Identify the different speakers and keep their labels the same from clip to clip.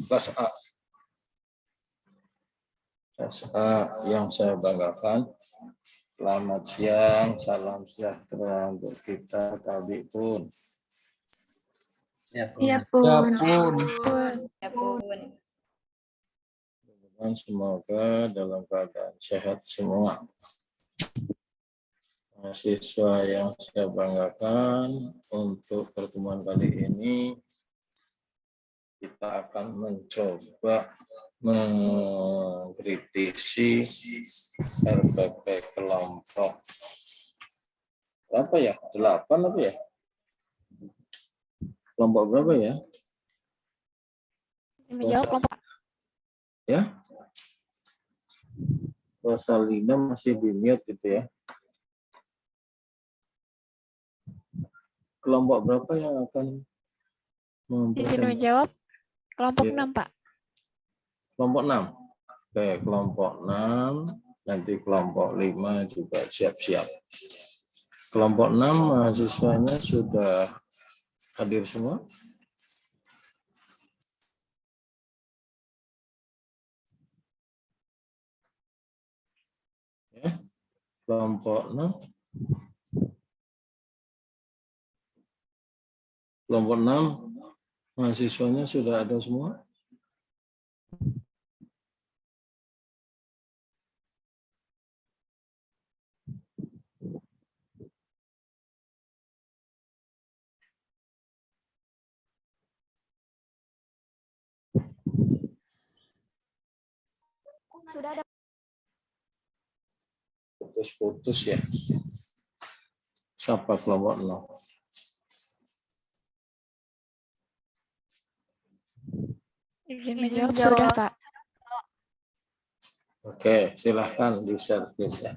Speaker 1: Kelas A. Kelas A yang saya banggakan. Selamat siang, salam sejahtera untuk kita tadi pun.
Speaker 2: Ya
Speaker 3: Pun.
Speaker 1: Dan semoga dalam keadaan sehat semua. Mahasiswa yang saya banggakan, untuk pertemuan kali ini kita akan mencoba mengkritisi RPP kelompok berapa ya? 8 apa ya? Kelompok berapa ya?
Speaker 3: Menjawab kelompok.
Speaker 1: Ya? Rosalina masih di mute gitu ya. Kelompok berapa yang akan
Speaker 3: Izin menjawab kelompok
Speaker 1: Ya.
Speaker 3: 6, Pak.
Speaker 1: Kelompok 6. Oke, kelompok 6. Nanti kelompok 5 juga siap-siap. Kelompok 6 mahasiswanya sudah hadir semua. Ya, kelompok 6. Kelompok 6 mahasiswanya sudah ada semua.
Speaker 3: Sudah ada.
Speaker 1: Putus-putus ya. Siapa kelompok 6?
Speaker 3: Izin menjawab sudah, Pak.
Speaker 1: Oke, silahkan di-servis ya.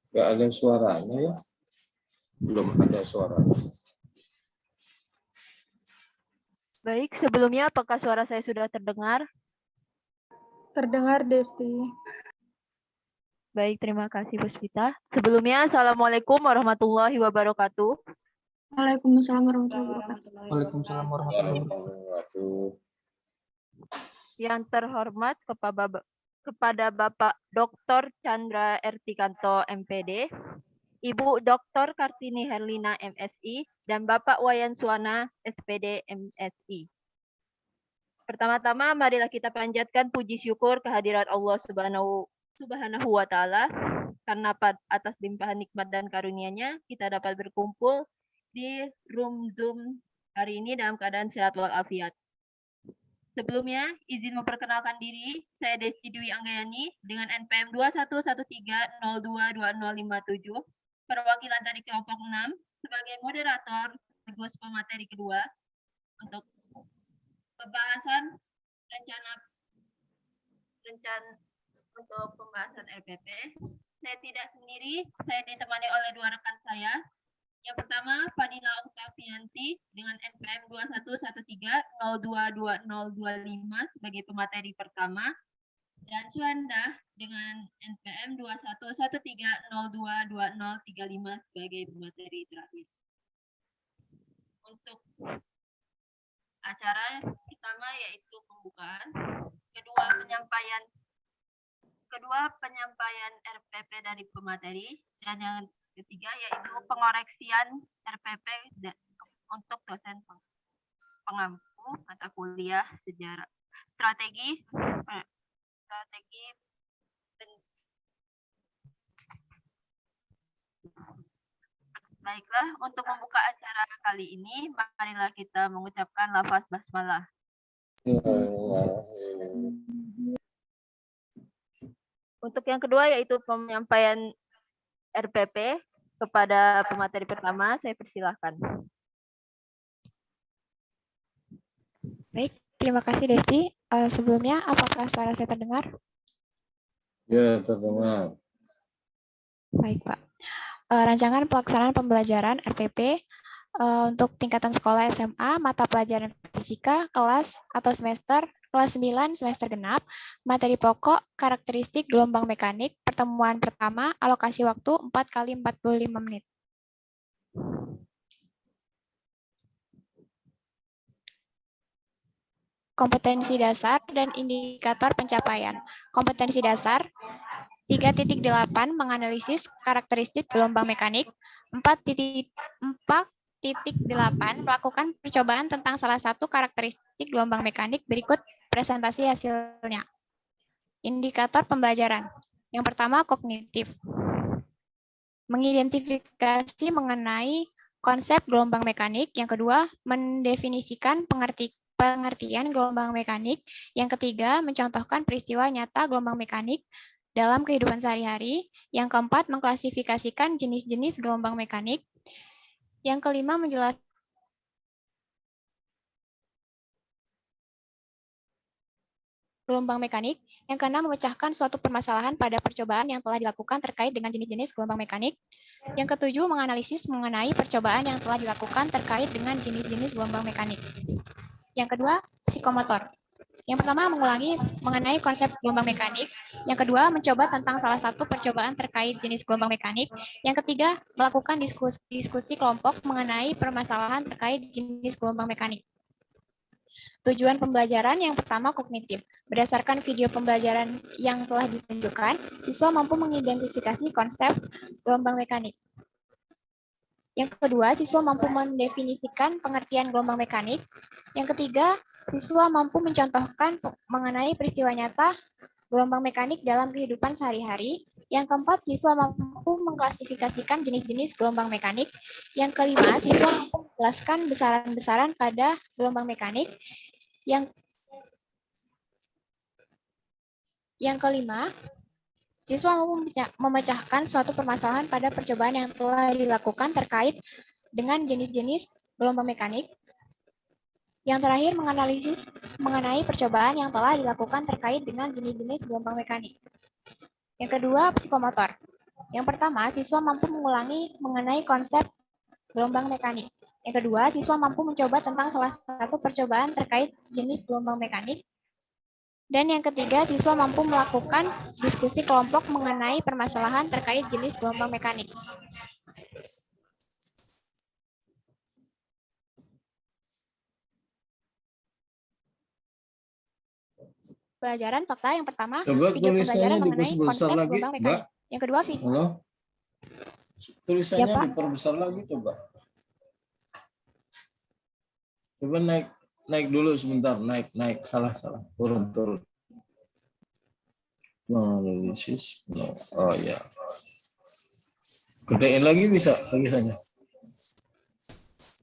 Speaker 1: Nggak ada suaranya ya? Belum ada suaranya.
Speaker 4: Baik, sebelumnya apakah suara saya sudah terdengar?
Speaker 5: Terdengar, Desti.
Speaker 4: Baik, terima kasih Puspita. Sebelumnya, Assalamualaikum warahmatullahi wabarakatuh.
Speaker 5: Waalaikumsalam warahmatullahi wabarakatuh.
Speaker 2: Waalaikumsalam warahmatullahi wabarakatuh.
Speaker 1: Wabarakatuh.
Speaker 4: Yang terhormat kepada Bapak Dr. Chandra Ertikanto, MPD, Ibu Dr. Kartini Herlina, MSI, dan Bapak Wayan Suwana, SPD, MSI. Pertama-tama, marilah kita panjatkan puji syukur kehadirat Allah Subhanahu wa Ta'ala, karena atas limpahan nikmat dan karunia-Nya kita dapat berkumpul di room Zoom hari ini dalam keadaan sehat walafiat. Sebelumnya, izin memperkenalkan diri, saya Desti Dwi Anggayani dengan NPM 2113022057, perwakilan dari kelompok 6 sebagai moderator sekaligus pemateri kedua untuk pembahasan rencana untuk pembahasan RPP. Saya tidak sendiri, saya ditemani oleh dua rekan saya. Yang pertama, Fadila Oktavianti dengan NPM 2113022025 sebagai pemateri pertama, dan Suanda dengan NPM 2113022035 sebagai pemateri terakhir. Untuk acara pertama yaitu pembukaan, kedua penyampaian RPP dari pemateri, dan yang ketiga yaitu pengoreksian RPP untuk dosen pengampu mata kuliah sejarah strategi Baiklah, untuk membuka acara kali ini, marilah kita mengucapkan lafaz basmalah. Untuk yang kedua yaitu penyampaian RPP kepada pemateri pertama, saya persilahkan.
Speaker 3: Baik, terima kasih Desti. Sebelumnya, apakah suara saya terdengar?
Speaker 1: Ya, terdengar.
Speaker 3: Baik, Pak. Rancangan pelaksanaan pembelajaran RPP untuk tingkatan sekolah SMA, mata pelajaran fisika, kelas atau semester, kelas 9, semester genap, materi pokok, karakteristik gelombang mekanik, pertemuan pertama, alokasi waktu 4 kali 45 menit. Kompetensi dasar dan indikator pencapaian. Kompetensi dasar 3.8 menganalisis karakteristik gelombang mekanik, 4.8 melakukan percobaan tentang salah satu karakteristik gelombang mekanik, berikut presentasi hasilnya. Indikator pembelajaran. Yang pertama, kognitif. Mengidentifikasi mengenai konsep gelombang mekanik. Yang kedua, mendefinisikan pengertian gelombang mekanik. Yang ketiga, mencontohkan peristiwa nyata gelombang mekanik dalam kehidupan sehari-hari. Yang keempat, mengklasifikasikan jenis-jenis gelombang mekanik. Yang kelima, menjelaskan gelombang mekanik. Yang keenam, memecahkan suatu permasalahan pada percobaan yang telah dilakukan terkait dengan jenis-jenis gelombang mekanik. Yang ketujuh, menganalisis mengenai percobaan yang telah dilakukan terkait dengan jenis-jenis gelombang mekanik. Yang kedua, psikomotor. Yang pertama, mengulangi mengenai konsep gelombang mekanik. Yang kedua, mencoba tentang salah satu percobaan terkait jenis gelombang mekanik. Yang ketiga, melakukan diskusi kelompok mengenai permasalahan terkait jenis gelombang mekanik. Tujuan pembelajaran yang pertama, kognitif. Berdasarkan video pembelajaran yang telah ditunjukkan, siswa mampu mengidentifikasi konsep gelombang mekanik. Yang kedua, siswa mampu mendefinisikan pengertian gelombang mekanik. Yang ketiga, siswa mampu mencontohkan mengenai peristiwa nyata gelombang mekanik dalam kehidupan sehari-hari. Yang keempat, siswa mampu mengklasifikasikan jenis-jenis gelombang mekanik. Yang kelima, siswa mampu menjelaskan besaran-besaran pada gelombang mekanik. Yang kelima, siswa mampu memecahkan suatu permasalahan pada percobaan yang telah dilakukan terkait dengan jenis-jenis gelombang mekanik. Yang terakhir, menganalisis mengenai percobaan yang telah dilakukan terkait dengan jenis-jenis gelombang mekanik. Yang kedua, psikomotor. Yang pertama, siswa mampu mengulangi mengenai konsep gelombang mekanik. Yang kedua, siswa mampu mencoba tentang salah satu percobaan terkait jenis gelombang mekanik. Dan yang ketiga, siswa mampu melakukan diskusi kelompok mengenai permasalahan terkait jenis gelombang mekanik. Pelajaran fakta yang pertama,
Speaker 1: Coba
Speaker 3: video pembelajaran mengenai
Speaker 1: diperbesar
Speaker 3: konsep
Speaker 1: lagi,
Speaker 3: gelombang mekanik.
Speaker 1: Mbak.
Speaker 3: Yang kedua, video.
Speaker 1: Halo? Tulisannya
Speaker 3: Ya, Pak.
Speaker 1: diperbesar lagi, coba. Coba naik dulu sebentar, naik, salah, turun. Analisis, oh ya. Gedein lagi bisa, tulisannya.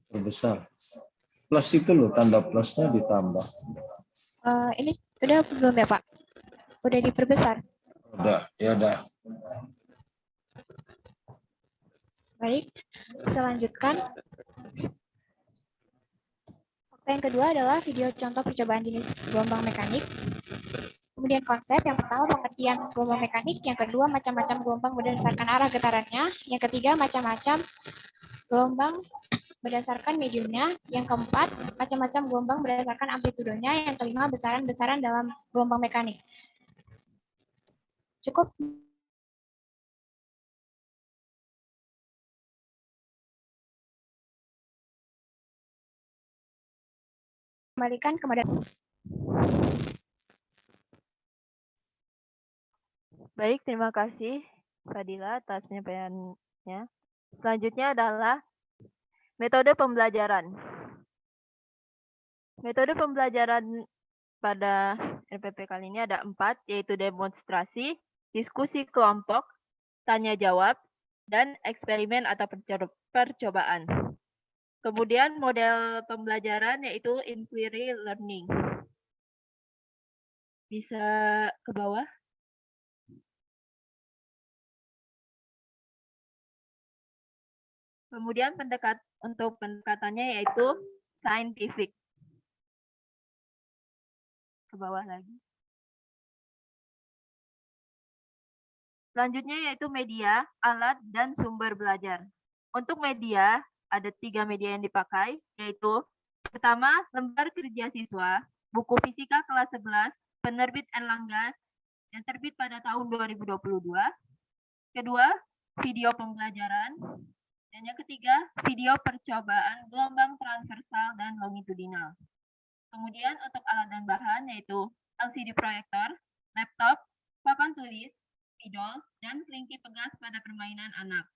Speaker 1: Terbesar. Plus itu loh, tanda plusnya ditambah.
Speaker 3: Ini sudah belum ya, Pak? Udah diperbesar?
Speaker 1: Udah, ya udah.
Speaker 3: Baik, bisa lanjutkan. Fakta yang kedua adalah video contoh percobaan jenis gelombang mekanik. Kemudian konsep, yang pertama pengertian gelombang mekanik, yang kedua macam-macam gelombang berdasarkan arah getarannya, yang ketiga macam-macam gelombang berdasarkan mediumnya, yang keempat macam-macam gelombang berdasarkan amplitudenya, yang kelima besaran-besaran dalam gelombang mekanik. Cukup. Kembalikan kepada.
Speaker 4: Baik, terima kasih Fadila atas penyampaiannya. Selanjutnya adalah metode pembelajaran. Metode pembelajaran pada RPP kali ini ada 4, yaitu demonstrasi, diskusi kelompok, tanya jawab, dan eksperimen atau percobaan. Kemudian model pembelajaran yaitu inquiry learning. Bisa ke bawah. Kemudian untuk pendekatannya yaitu scientific. Ke bawah lagi. Selanjutnya yaitu media, alat, dan sumber belajar. Untuk media, ada 3 media yang dipakai, yaitu pertama, lembar kerja siswa, buku fisika kelas 11, penerbit Erlangga, yang terbit pada tahun 2022. Kedua, video pembelajaran. Dan yang ketiga, video percobaan gelombang transversal dan longitudinal. Kemudian untuk alat dan bahan yaitu LCD proyektor, laptop, papan tulis, spidol, dan kelingki pegas pada permainan anak.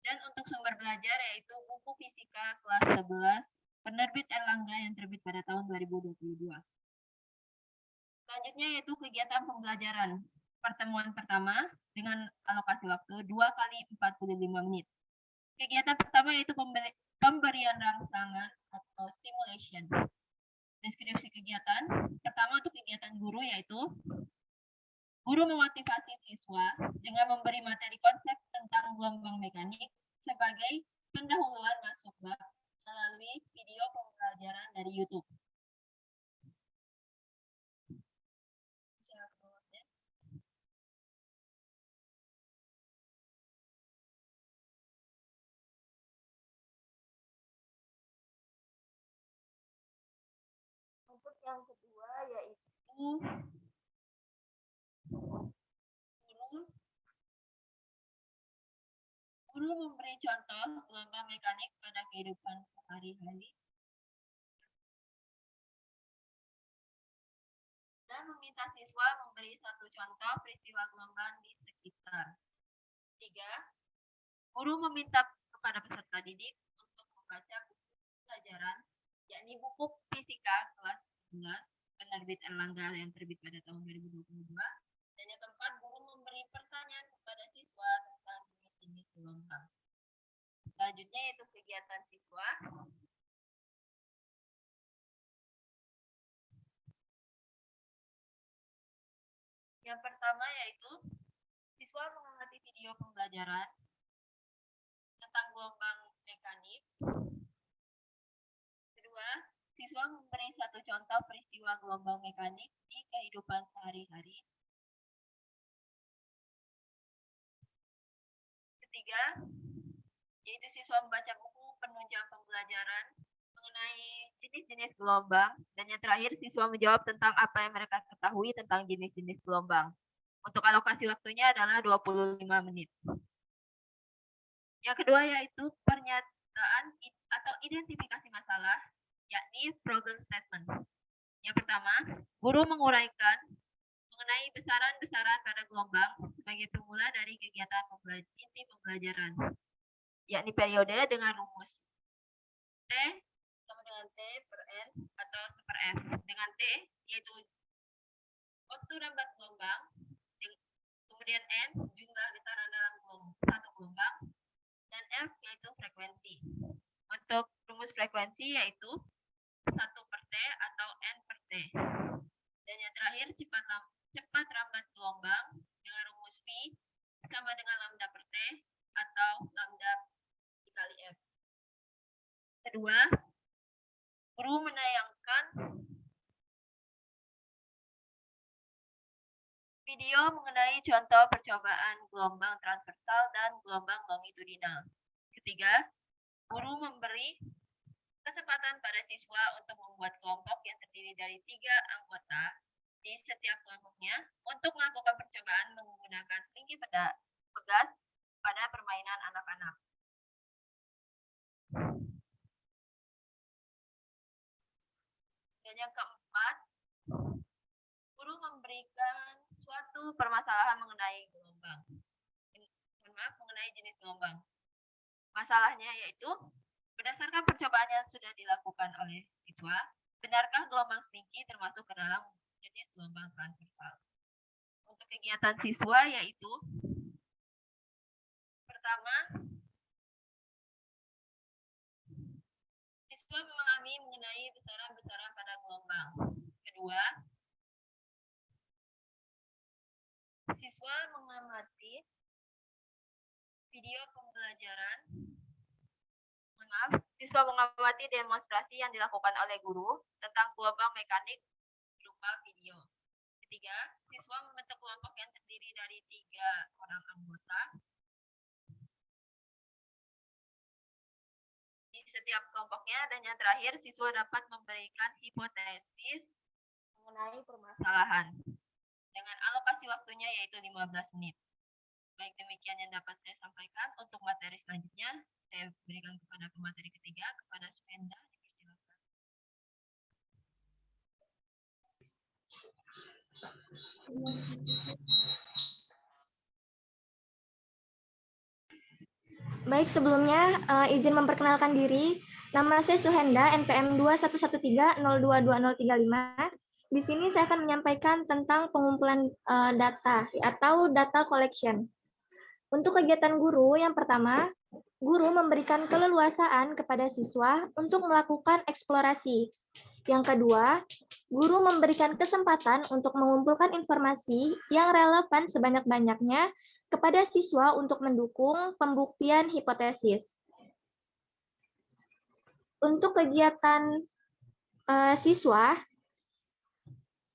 Speaker 4: Dan untuk sumber belajar yaitu buku fisika kelas 11, penerbit Erlangga yang terbit pada tahun 2022. Selanjutnya yaitu kegiatan pembelajaran. Pertemuan pertama dengan alokasi waktu 2 kali 45 menit. Kegiatan pertama yaitu pemberian rangsangan atau stimulation. Deskripsi kegiatan. Pertama untuk kegiatan guru yaitu guru memotivasi siswa dengan memberi materi konsep tentang gelombang mekanik sebagai pendahuluan masuk bab melalui video pembelajaran dari YouTube. Untuk yang kedua yaitu guru memberi contoh gelombang mekanik pada kehidupan sehari-hari dan meminta siswa memberi satu contoh peristiwa gelombang di sekitar. 3. Guru meminta kepada peserta didik untuk membaca buku pelajaran, yakni buku fisika kelas 11, penerbit Erlangga yang terbit pada tahun 2022. Dan yang keempat, guru memberi pertanyaan kepada siswa tentang jenis-jenis gelombang. Selanjutnya yaitu kegiatan siswa. Yang pertama yaitu siswa mengamati video pembelajaran tentang gelombang mekanik. Kedua, siswa memberi satu contoh peristiwa gelombang mekanik di kehidupan sehari-hari. Ketiga, yaitu siswa membaca buku penunjang pembelajaran mengenai jenis-jenis gelombang. Dan yang terakhir, siswa menjawab tentang apa yang mereka ketahui tentang jenis-jenis gelombang. Untuk alokasi waktunya adalah 25 menit. Yang kedua yaitu pernyataan atau identifikasi masalah, yakni problem statement. Yang pertama, guru menguraikan mengenai besaran-besaran pada gelombang sebagai pemula dari kegiatan inti pembelajaran, yakni periode dengan rumus T sama dengan T per N atau per F. Dengan T yaitu waktu rambat gelombang, kemudian N jumlah getaran dalam satu gelombang, dan F yaitu frekuensi. Untuk rumus frekuensi yaitu 1 per T atau N per T. Dan yang terakhir cepat rambat gelombang dengan rumus V sama dengan lambda per T atau lambda dikali F. Kedua, guru menayangkan video mengenai contoh percobaan gelombang transversal dan gelombang longitudinal. Ketiga, guru memberi kesempatan pada siswa untuk membuat kelompok yang terdiri dari 3 anggota di setiap kelompoknya untuk melakukan percobaan menggunakan kelingki pegas pada permainan anak-anak. Dan yang keempat, guru memberikan suatu permasalahan mengenai gelombang. Mengenai jenis gelombang. Masalahnya yaitu, berdasarkan percobaan yang sudah dilakukan oleh siswa, benarkah gelombang kelingki termasuk ke dalam jenis gelombang transversal? Untuk kegiatan siswa yaitu pertama, siswa memahami mengenai besaran-besaran pada gelombang. Kedua, siswa mengamati video pembelajaran. Siswa mengamati demonstrasi yang dilakukan oleh guru tentang gelombang mekanik berupa video. Ketiga, siswa membentuk kelompok yang terdiri dari 3 orang anggota. Di setiap kelompoknya, dan yang terakhir, siswa dapat memberikan hipotesis mengenai permasalahan dengan alokasi waktunya yaitu 15 menit. Baik, demikian yang dapat saya sampaikan. Untuk materi selanjutnya, saya berikan kepada pemateri ketiga, kepada Suhenda.
Speaker 5: Baik, sebelumnya izin memperkenalkan diri. Nama saya Suhenda, NPM 2113022035. Di sini saya akan menyampaikan tentang pengumpulan data atau data collection. Untuk kegiatan guru, yang pertama, guru memberikan keleluasaan kepada siswa untuk melakukan eksplorasi. Yang kedua, guru memberikan kesempatan untuk mengumpulkan informasi yang relevan sebanyak-banyaknya kepada siswa untuk mendukung pembuktian hipotesis. Untuk kegiatan siswa,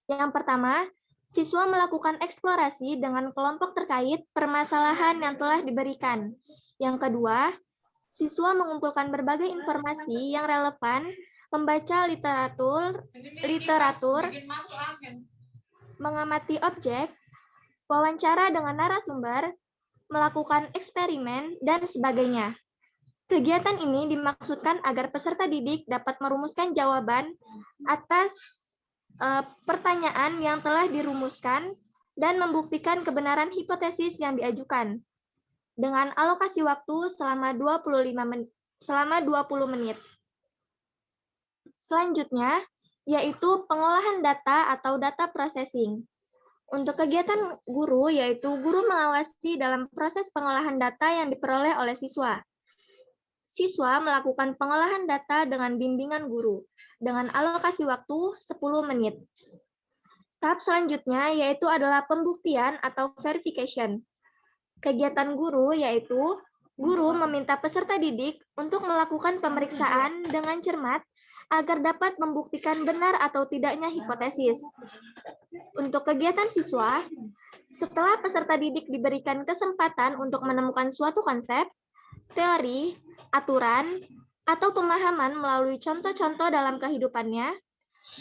Speaker 5: yang pertama, siswa melakukan eksplorasi dengan kelompok terkait permasalahan yang telah diberikan. Yang kedua, siswa mengumpulkan berbagai informasi yang relevan, membaca literatur, mengamati objek, wawancara dengan narasumber, melakukan eksperimen, dan sebagainya. Kegiatan ini dimaksudkan agar peserta didik dapat merumuskan jawaban atas pertanyaan yang telah dirumuskan dan membuktikan kebenaran hipotesis yang diajukan dengan alokasi waktu selama 20 menit. Selanjutnya, yaitu pengolahan data atau data processing. Untuk kegiatan guru, yaitu guru mengawasi dalam proses pengolahan data yang diperoleh oleh siswa. Siswa melakukan pengolahan data dengan bimbingan guru, dengan alokasi waktu 10 menit. Tahap selanjutnya yaitu adalah pembuktian atau verification. Kegiatan guru yaitu guru meminta peserta didik untuk melakukan pemeriksaan dengan cermat agar dapat membuktikan benar atau tidaknya hipotesis. Untuk kegiatan siswa, setelah peserta didik diberikan kesempatan untuk menemukan suatu konsep, teori, aturan, atau pemahaman melalui contoh-contoh dalam kehidupannya,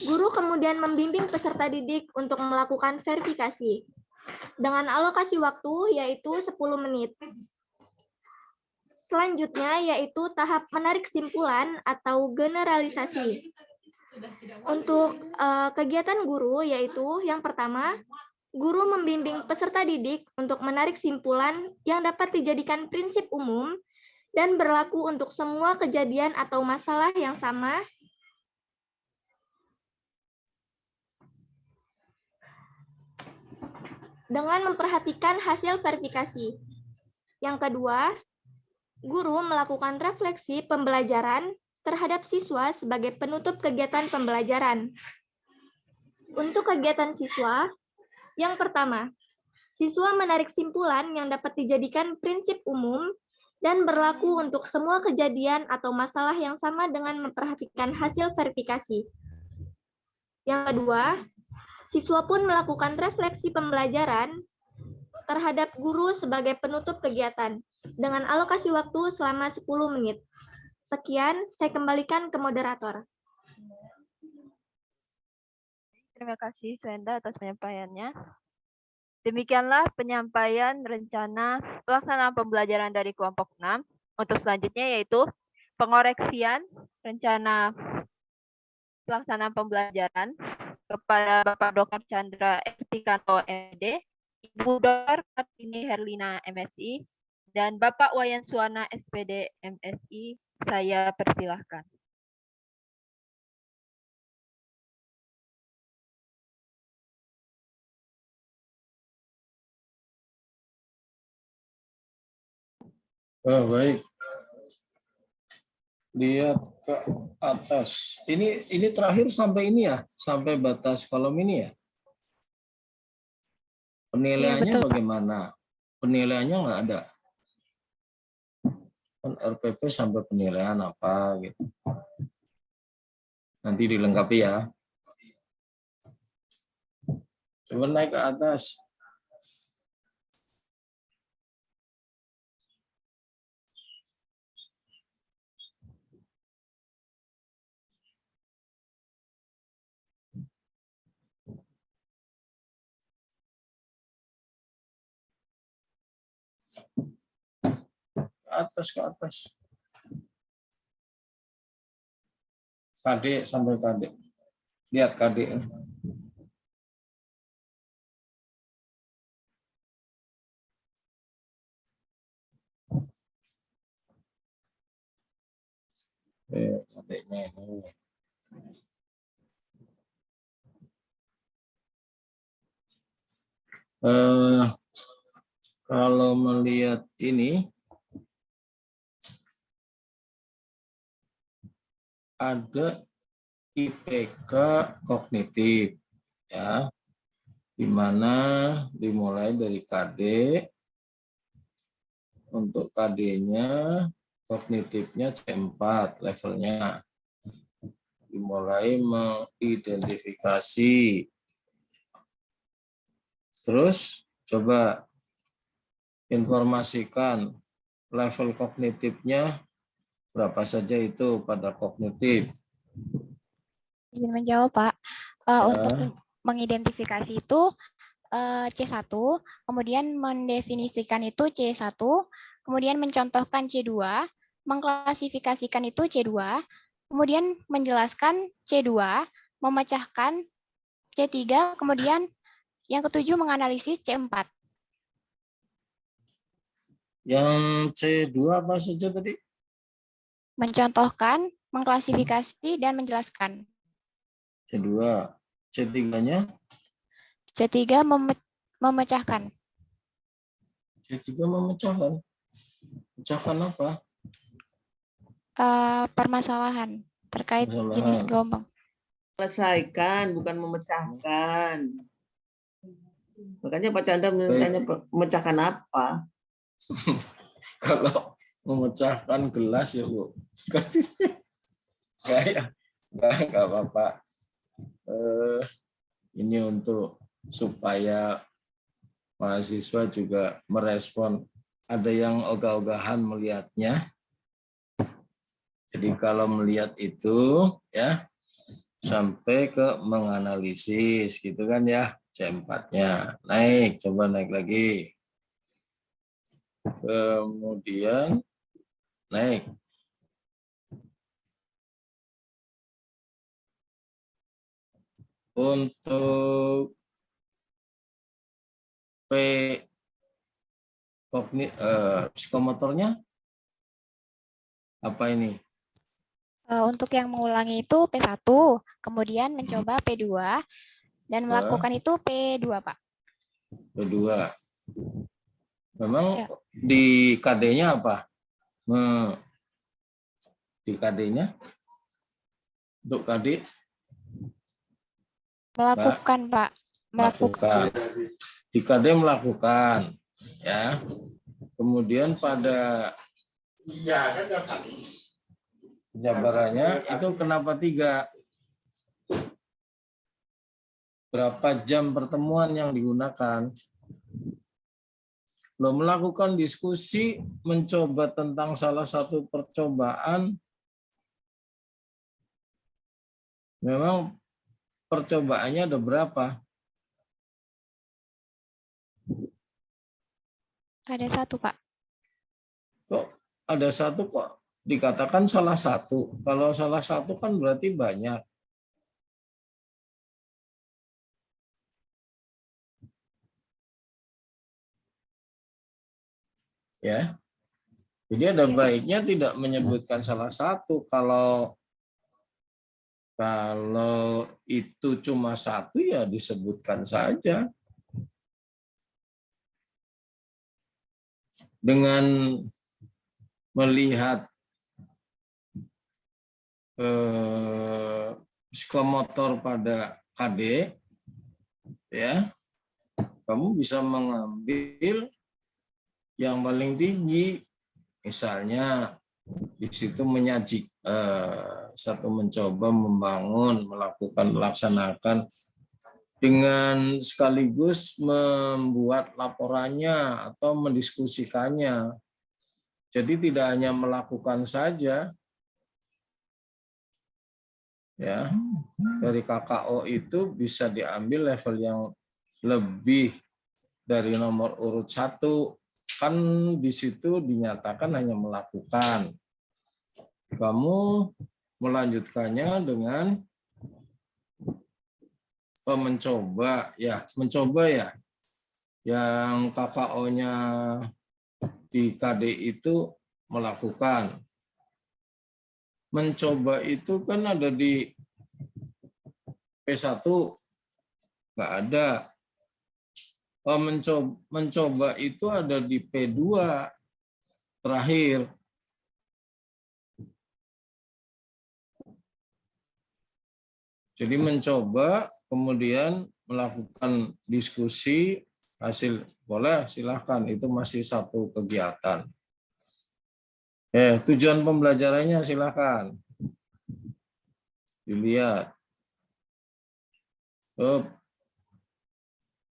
Speaker 5: guru kemudian membimbing peserta didik untuk melakukan verifikasi dengan alokasi waktu yaitu 10 menit. Selanjutnya yaitu tahap menarik simpulan atau generalisasi. Untuk kegiatan guru yaitu yang pertama, guru membimbing peserta didik untuk menarik simpulan yang dapat dijadikan prinsip umum dan berlaku untuk semua kejadian atau masalah yang sama dengan memperhatikan hasil verifikasi. Yang kedua, guru melakukan refleksi pembelajaran terhadap siswa sebagai penutup kegiatan pembelajaran. Untuk kegiatan siswa, yang pertama, siswa menarik simpulan yang dapat dijadikan prinsip umum dan berlaku untuk semua kejadian atau masalah yang sama dengan memperhatikan hasil verifikasi. Yang kedua, siswa pun melakukan refleksi pembelajaran terhadap guru sebagai penutup kegiatan dengan alokasi waktu selama 10 menit. Sekian, saya kembalikan ke moderator.
Speaker 4: Terima kasih Suhenda atas penyampaiannya. Demikianlah penyampaian rencana pelaksanaan pembelajaran dari kelompok 6. Untuk selanjutnya yaitu pengoreksian rencana pelaksanaan pembelajaran kepada Bapak Dr. Chandra Estikanto MD, Ibu Dr. Kartini Herlina MSI, dan Bapak Wayan Suwana SPD MSI. Saya persilahkan.
Speaker 1: Oh, baik. Lihat ke atas. Ini terakhir sampai ini ya, sampai batas kolom ini ya. Penilaiannya
Speaker 3: betul, Pak.
Speaker 1: bagaimana? Penilaiannya nggak ada. Kan RPP sampai penilaian apa gitu. Nanti dilengkapi ya. Coba naik ke atas. Ke atas. KD sampai KD. Lihat KD. KD-nya ini. Kalau melihat ini, ada IPK kognitif, ya, di mana dimulai dari KD. Untuk KD-nya, kognitifnya C4 levelnya. Dimulai mengidentifikasi. Terus coba informasikan level kognitifnya berapa saja itu pada kognitif.
Speaker 3: Izin menjawab, Pak.
Speaker 1: Ya.
Speaker 3: Untuk mengidentifikasi itu C1, kemudian mendefinisikan itu C1, kemudian mencontohkan C2, mengklasifikasikan itu C2, kemudian menjelaskan C2, memecahkan C3, kemudian yang ketujuh menganalisis C4.
Speaker 1: Yang C2 apa saja tadi?
Speaker 3: Mencontohkan, mengklasifikasi, dan menjelaskan.
Speaker 1: C2. C3-nya?
Speaker 3: C3 memecahkan.
Speaker 1: C3 memecahkan. Mecahkan apa?
Speaker 3: Permasalahan terkait jenis gelombang.
Speaker 6: Selesaikan, bukan memecahkan. Makanya Pak Chandra bertanya memecahkan apa?
Speaker 1: Kalau memecahkan gelas ya Bu. Enggak apa-apa. Ini untuk supaya mahasiswa juga merespon. Ada yang ogah-ogahan melihatnya. Jadi kalau melihat itu ya sampai ke menganalisis gitu kan ya, C4-nya. Naik, coba naik lagi. Kemudian naik. Untuk psikomotornya apa ini?
Speaker 3: Untuk yang mengulangi itu P1, kemudian mencoba P2, dan melakukan itu P2, Pak.
Speaker 1: P2. Memang ya. Di KD-nya apa? Di KD-nya? Untuk KD?
Speaker 3: Melakukan, Pak.
Speaker 1: Melakukan. Di KD melakukan. Ya. Kemudian pada penjabarannya itu kenapa 3? Berapa jam pertemuan yang digunakan? Lo melakukan diskusi, mencoba tentang salah satu percobaan. Memang percobaannya ada berapa?
Speaker 3: Ada 1, Pak.
Speaker 1: Kok ada 1 kok? Dikatakan salah satu. Kalau salah satu kan berarti banyak. Ya. Jadi ada baiknya tidak menyebutkan salah satu. Kalau itu cuma 1 ya disebutkan saja. Dengan melihat psikomotor pada KD, ya, kamu bisa mengambil yang paling tinggi, misalnya di situ mencoba membangun, melaksanakan dengan sekaligus membuat laporannya atau mendiskusikannya. Jadi tidak hanya melakukan saja, ya, dari KKO itu bisa diambil level yang lebih dari nomor urut 1, kan di situ dinyatakan hanya melakukan. Kamu melanjutkannya dengan mencoba ya, yang KKO-nya di KD itu melakukan. Mencoba itu kan ada di P1, nggak ada. Mencoba itu ada di P2 terakhir. Jadi mencoba, kemudian melakukan diskusi, hasil boleh silahkan, itu masih satu kegiatan. Tujuan pembelajarannya silahkan dilihat.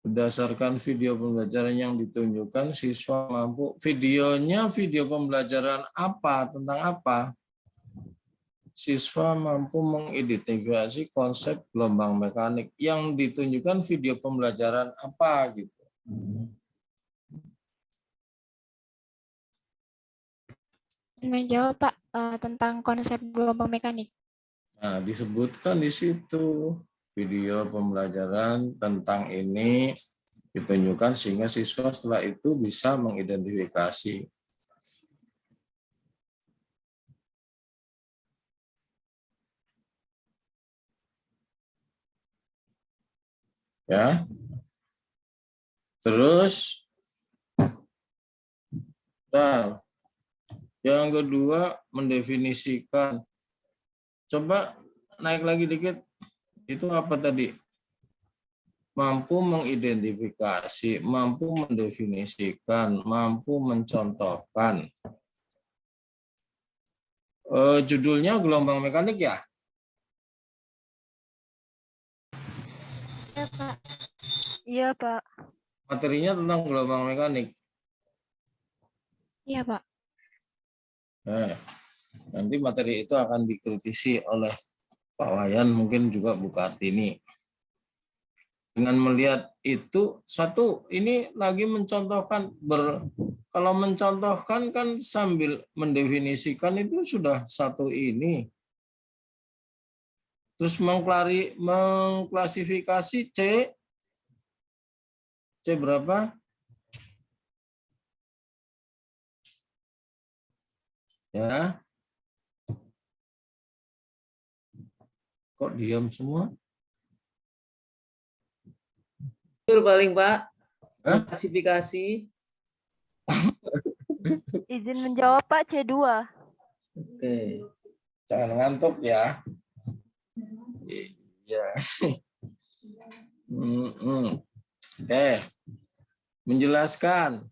Speaker 1: Berdasarkan video pembelajaran yang ditunjukkan, siswa mampu. Videonya video pembelajaran apa? Tentang apa? Siswa mampu mengidentifikasi konsep gelombang mekanik. Yang ditunjukkan video pembelajaran apa gitu.
Speaker 3: Menjawab Pak tentang konsep gelombang mekanik.
Speaker 1: Nah, disebutkan di situ video pembelajaran tentang ini ditunjukkan sehingga siswa setelah itu bisa mengidentifikasi. Ya. Terus yang kedua mendefinisikan. Coba naik lagi dikit. Itu apa tadi? Mampu mengidentifikasi, mampu mendefinisikan, mampu mencontohkan. Judulnya gelombang mekanik ya?
Speaker 5: Ya, Pak.
Speaker 4: Iya, Pak.
Speaker 1: Materinya tentang gelombang mekanik.
Speaker 3: Iya Pak.
Speaker 1: Nanti materi itu akan dikritisi oleh Pak Wayan, mungkin juga Bu Kartini. Dengan melihat itu, satu, ini lagi mencontohkan, kalau mencontohkan kan sambil mendefinisikan itu sudah satu ini. Terus mengklasifikasi C berapa? Ya. Kok diam semua?
Speaker 6: Paling Pak,
Speaker 1: Hah?
Speaker 6: klasifikasi.
Speaker 4: Izin menjawab Pak, C2.
Speaker 6: Oke.
Speaker 1: Jangan ngantuk ya. Iya. Menjelaskan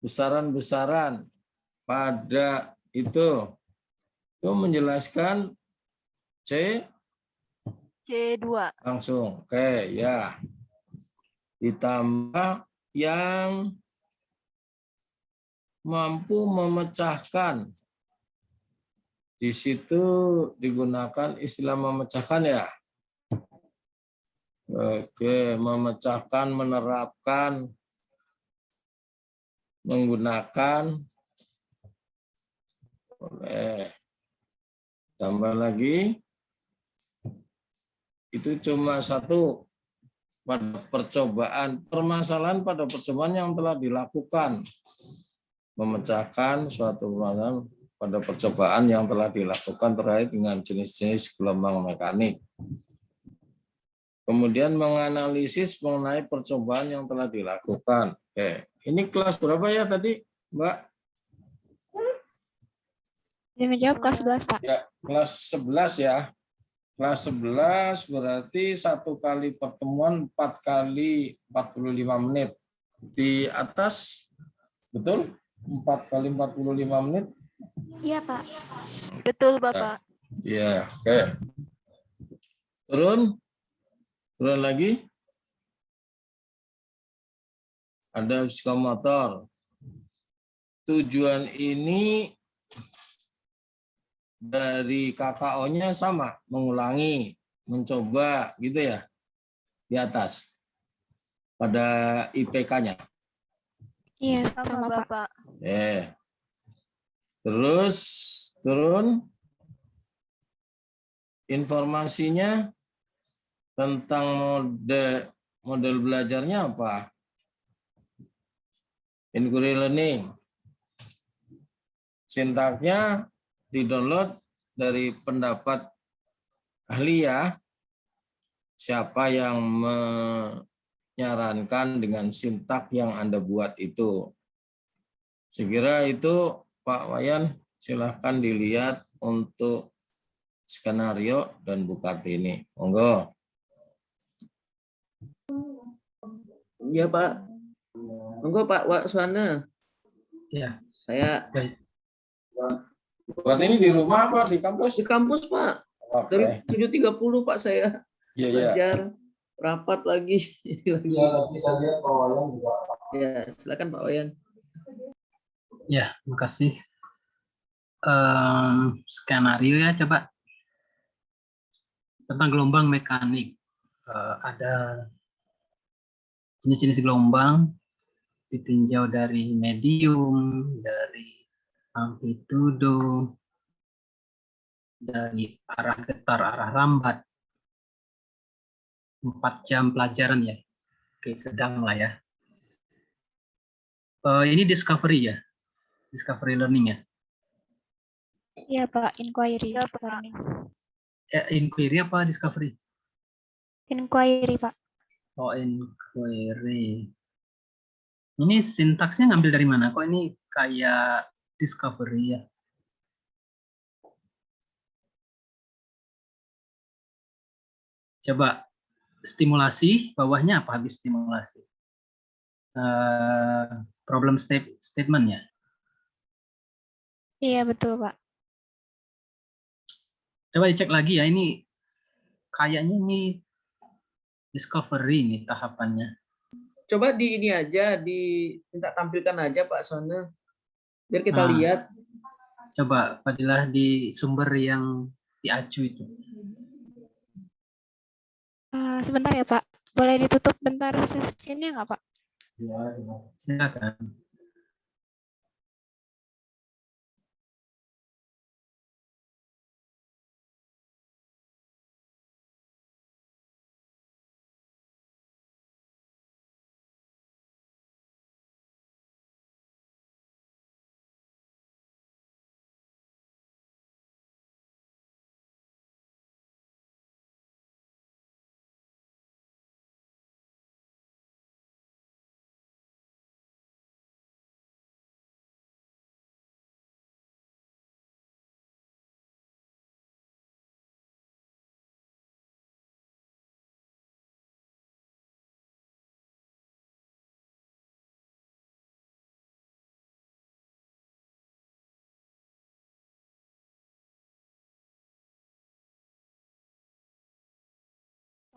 Speaker 1: besaran-besaran pada itu menjelaskan
Speaker 4: C2.
Speaker 1: langsung. Oke, ya. Ditambah yang mampu memecahkan. Di situ digunakan istilah memecahkan ya. Oke, memecahkan, menerapkan, menggunakan. Boleh. Tambah lagi. Itu cuma satu. Pada percobaan, permasalahan pada percobaan yang telah dilakukan. Memecahkan suatu permasalahan pada percobaan yang telah dilakukan terkait dengan jenis-jenis gelombang mekanik. Kemudian menganalisis mengenai percobaan yang telah dilakukan. Oke, ini kelas berapa ya tadi, Mbak?
Speaker 3: Dan menjawab kelas 11, Pak.
Speaker 1: Ya, kelas 11 ya. Kelas 11 berarti 1 kali pertemuan 4 kali 45 menit. Di atas, betul? 4 kali 45 menit?
Speaker 5: Iya, Pak.
Speaker 4: Betul, Bapak.
Speaker 1: Ya, oke. Turun lagi. Ada psikomotor. Tujuan ini dari KKO-nya sama, mengulangi, mencoba gitu ya, di atas. Pada IPK-nya.
Speaker 3: Iya,
Speaker 4: Sama,
Speaker 3: sama, Pak.
Speaker 4: Bapak.
Speaker 1: Terus turun. Informasinya tentang model belajarnya apa? Inquiry learning. Sintaknya di-download dari pendapat ahli ya. Siapa yang menyarankan dengan sintak yang Anda buat itu. Sekira itu Pak Wayan, silahkan dilihat untuk skenario dan Bukartini. Monggo.
Speaker 6: Ya Pak. Monggo Pak Waswana.
Speaker 2: Ya,
Speaker 6: Saya
Speaker 2: baik.
Speaker 1: Bukartini di rumah apa di kampus?
Speaker 6: di kampus Pak. Dari
Speaker 1: Oke.
Speaker 6: 7.30 Pak saya
Speaker 1: Iya, iya.
Speaker 6: belajar rapat lagi.
Speaker 1: Iya, nanti saya lihat Pak Wayan juga.
Speaker 6: Ya, silakan Pak Wayan.
Speaker 2: Ya, makasih. Skenario ya coba. Tentang gelombang mekanik. Ada jenis-jenis gelombang ditinjau dari medium, dari amplitudo, dari arah getar, arah rambat. 4 jam pelajaran ya. Oke, sedang lah ya. Ini discovery ya. Discovery learning ya.
Speaker 3: Iya, Pak. Inquiry.
Speaker 4: Iya, Pak.
Speaker 3: learning.
Speaker 2: Inquiry apa discovery?
Speaker 3: Inquiry, Pak.
Speaker 2: Oh, inquiry. Ini sintaksnya ngambil dari mana? Kok ini kayak discovery ya? Coba stimulasi, bawahnya apa habis stimulasi? Problem statement ya?
Speaker 3: Iya, betul, Pak.
Speaker 2: Coba dicek lagi ya, ini kayaknya ini discovery nih tahapannya.
Speaker 6: Coba di ini aja, minta tampilkan aja Pak Swana. Biar kita
Speaker 2: Nah.
Speaker 6: lihat.
Speaker 2: Coba Fadilah di sumber yang diacu itu.
Speaker 3: Sebentar ya, Pak. Boleh ditutup bentar sesinya nggak, Pak?
Speaker 2: Silakan.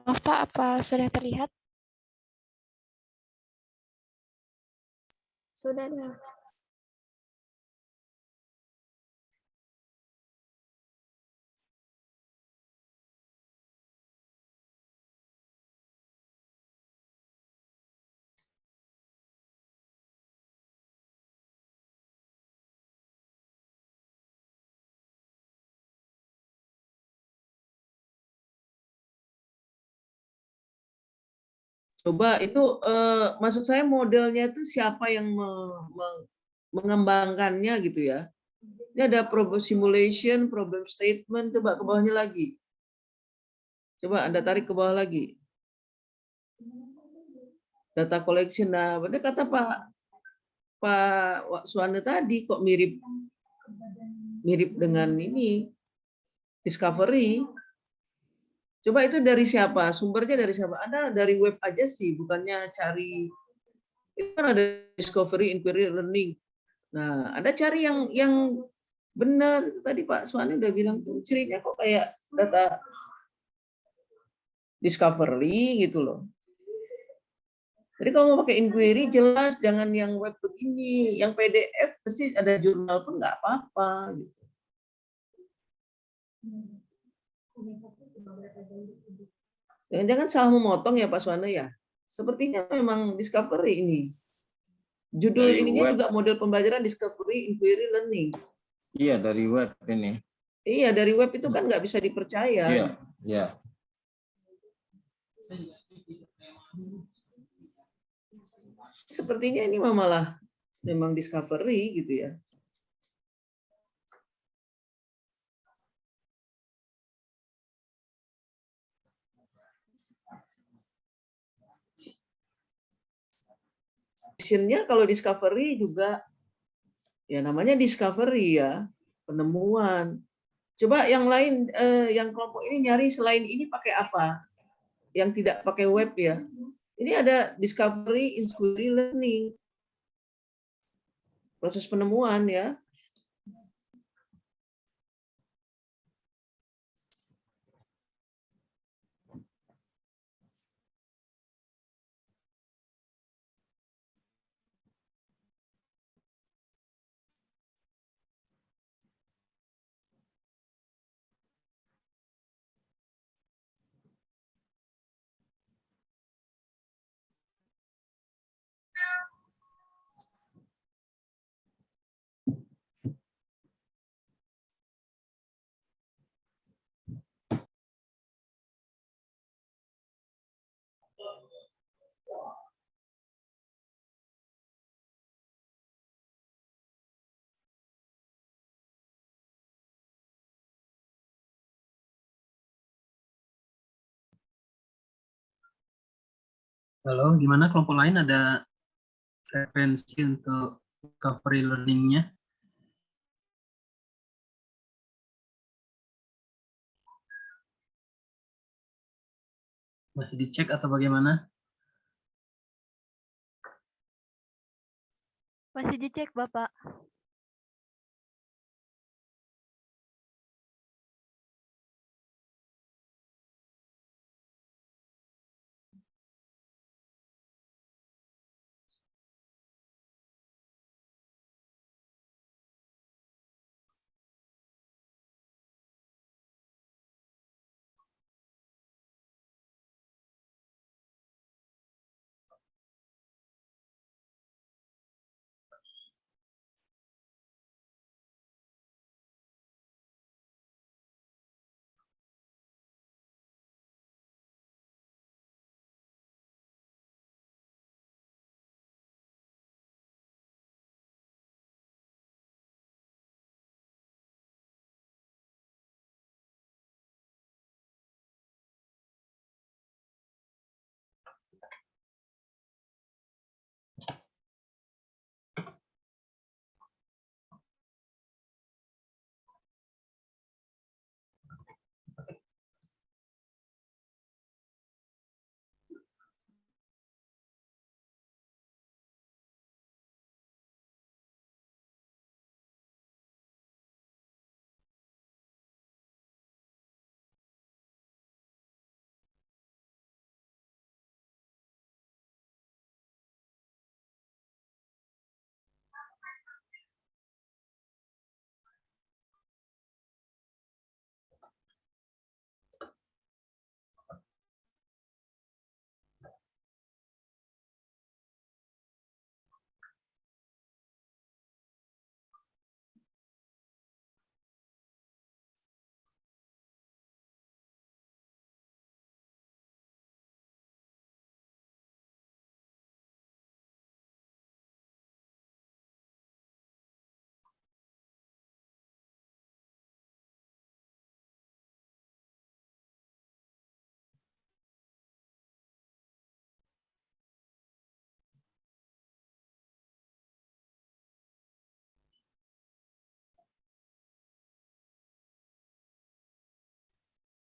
Speaker 3: Maaf, Pak. Apa sudah terlihat?
Speaker 5: Sudah ada.
Speaker 6: Coba itu maksud saya modelnya itu siapa yang mengembangkannya gitu ya. Ini ada problem simulation, problem statement, coba ke bawahnya lagi. Coba Anda tarik ke bawah lagi. Data collection, nah benar kata Pak Suwana tadi kok mirip mirip dengan ini Discovery. Coba itu dari siapa? Sumbernya dari siapa? Ada dari web aja sih, bukannya cari. Itu kan ada Discovery, Inquiry, Learning. Nah, ada cari yang benar. Itu tadi Pak Suwani udah bilang tuh cirinya kok kayak data Discovery gitu loh. Jadi kalau mau pakai inquiry jelas, jangan yang web begini, yang PDF pasti ada jurnal pun nggak apa-apa. Gitu. Jangan-jangan salah memotong ya Pak Suwana ya. Sepertinya memang Discovery ini. Judul
Speaker 1: Dari
Speaker 6: ininya
Speaker 1: web.
Speaker 6: juga model pembelajaran Discovery, Inquiry, Learning.
Speaker 1: Iya, dari web ini.
Speaker 6: Iya, dari web itu kan nggak bisa dipercaya.
Speaker 1: Iya, iya.
Speaker 6: Sepertinya ini malah memang Discovery gitu ya. Nya kalau Discovery juga ya namanya Discovery ya, penemuan. Coba yang lain, yang kelompok ini nyari selain ini pakai apa? Yang tidak pakai web ya. Ini ada Discovery, Inquiry, Learning. Proses penemuan ya.
Speaker 2: Halo, gimana kelompok lain ada referensi untuk recovery learning-nya? Masih dicek atau bagaimana?
Speaker 4: Masih dicek, Bapak.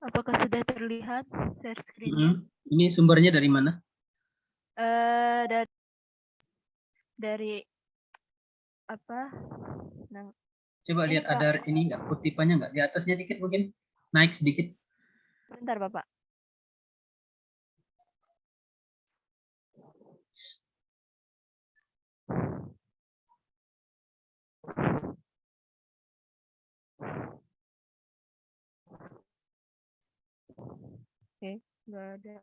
Speaker 4: Apakah sudah terlihat share screen-nya?
Speaker 2: Ini sumbernya dari mana?
Speaker 4: Dari apa?
Speaker 2: Coba
Speaker 4: Ini,
Speaker 2: lihat
Speaker 4: Kak.
Speaker 2: ada ini nggak, kutipannya nggak? Di atasnya dikit mungkin, naik sedikit.
Speaker 4: Bentar, Bapak. Oke, nggak ada.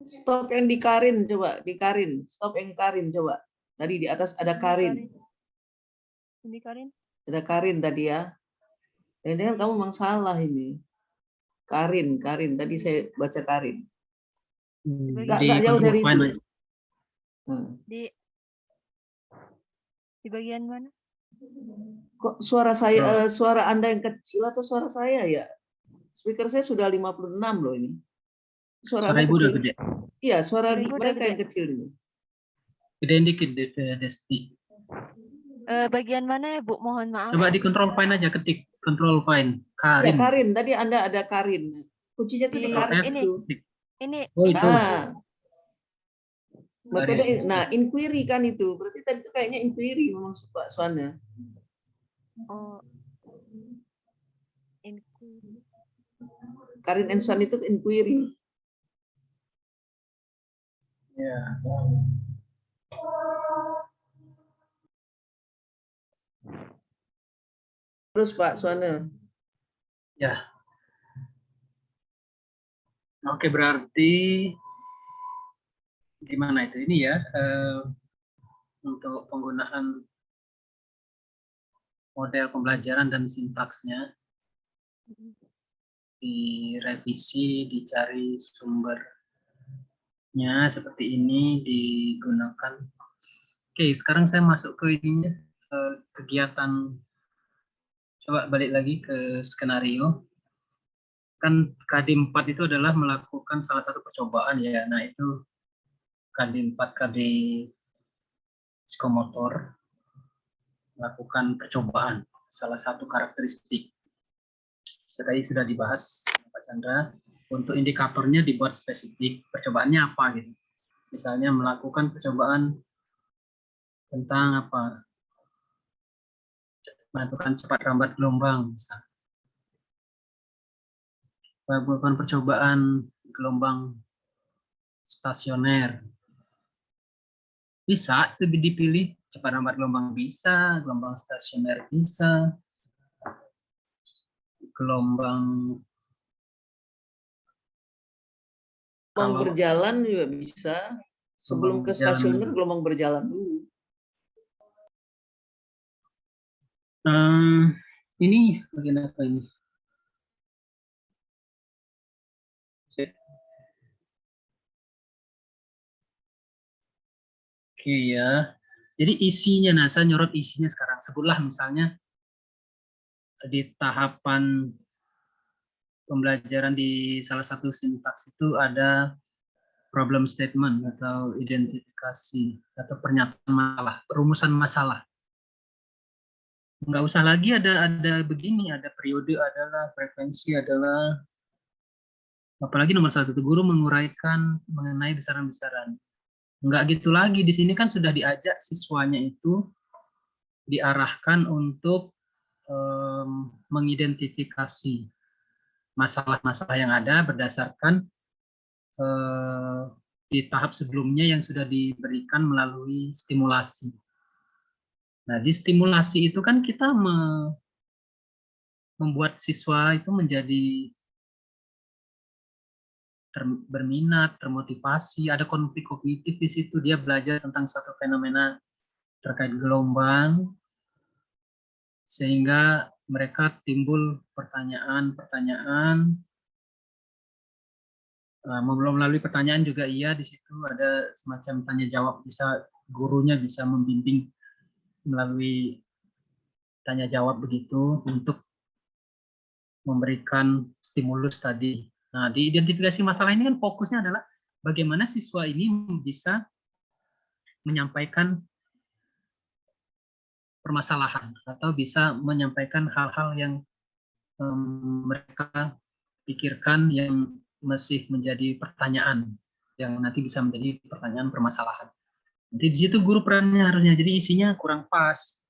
Speaker 6: Stop yang di Karin, coba di Karin. Stop yang Karin, coba. Tadi di atas ada Karin.
Speaker 4: Ini Karin.
Speaker 6: Ada Karin tadi ya. Jangan kamu memang salah ini. Karin. Tadi saya baca Karin. Nggak jauh dari itu.
Speaker 4: Di bagian mana?
Speaker 6: Kok suara saya, suara Anda yang kecil atau suara saya ya? Speaker saya sudah 56 loh ini. Suara
Speaker 2: Ibu udah
Speaker 6: kecil.
Speaker 2: gede.
Speaker 6: Iya, suara
Speaker 4: Ibu udah
Speaker 6: mereka
Speaker 4: gede.
Speaker 6: yang kecil ini.
Speaker 2: Gedein dikit, Desti.
Speaker 4: Bagian mana ya, Bu? Mohon maaf.
Speaker 2: Coba di control find aja, ketik control find.
Speaker 6: Ya,
Speaker 2: Karin.
Speaker 6: Karin. Tadi Anda ada Karin. Kuncinya tuh di Karin
Speaker 4: ini.
Speaker 6: itu.
Speaker 4: Ini.
Speaker 2: Oh, itu.
Speaker 6: Nah, metode, nah inquiry kan itu. Berarti tadi itu kayaknya inquiry memang Pak Suana.
Speaker 4: Oh. Inquiry.
Speaker 6: Karin and Son itu inquiry.
Speaker 2: Ya.
Speaker 6: Terus Pak Suana.
Speaker 2: Ya. Oke, berarti gimana itu? Ini ya, untuk penggunaan model pembelajaran dan sintaksnya, direvisi, dicari sumbernya seperti ini, digunakan. Oke, sekarang saya masuk ke ininya, kegiatan. Coba balik lagi ke skenario. Kan KD 4 itu adalah melakukan salah satu percobaan ya. Nah, itu KD 4, KD psikomotor melakukan percobaan, salah satu karakteristik. Tadi sudah dibahas Pak Chandra. Untuk indikatornya dibuat spesifik, percobaannya apa gitu. Misalnya melakukan percobaan tentang apa? Menentukan cepat rambat gelombang, misalnya. Melakukan percobaan gelombang stasioner. Bisa itu dipilih, cepat rambat gelombang bisa, gelombang stasioner bisa, gelombang
Speaker 6: Berjalan juga bisa. Sebelum ke stasioner gelombang berjalan dulu.
Speaker 2: Ini bagian apa ini? Oke ya. Jadi isinya, nah saya nyorot isinya sekarang. Sebutlah misalnya di tahapan pembelajaran di salah satu sintaks itu ada problem statement atau identifikasi atau pernyataan masalah, perumusan masalah. Nggak usah lagi ada begini, ada periode adalah, frekuensi adalah, apalagi nomor 1 itu guru menguraikan mengenai besaran-besaran. Nggak gitu lagi, di sini kan sudah diajak siswanya itu diarahkan untuk mengidentifikasi masalah-masalah yang ada berdasarkan di tahap sebelumnya yang sudah diberikan melalui stimulasi. Nah, di stimulasi itu kan kita membuat siswa itu menjadi berminat, termotivasi, ada konflik kognitif di situ, dia belajar tentang suatu fenomena terkait gelombang, sehingga mereka timbul pertanyaan-pertanyaan. Melalui pertanyaan juga iya, di situ ada semacam tanya jawab, bisa gurunya bisa membimbing melalui tanya jawab begitu untuk memberikan stimulus tadi. Nah, di identifikasi masalah ini kan fokusnya adalah bagaimana siswa ini bisa menyampaikan permasalahan atau bisa menyampaikan hal-hal yang mereka pikirkan yang masih menjadi pertanyaan, yang nanti bisa menjadi pertanyaan permasalahan. Nanti di situ guru perannya harusnya, jadi isinya kurang pas.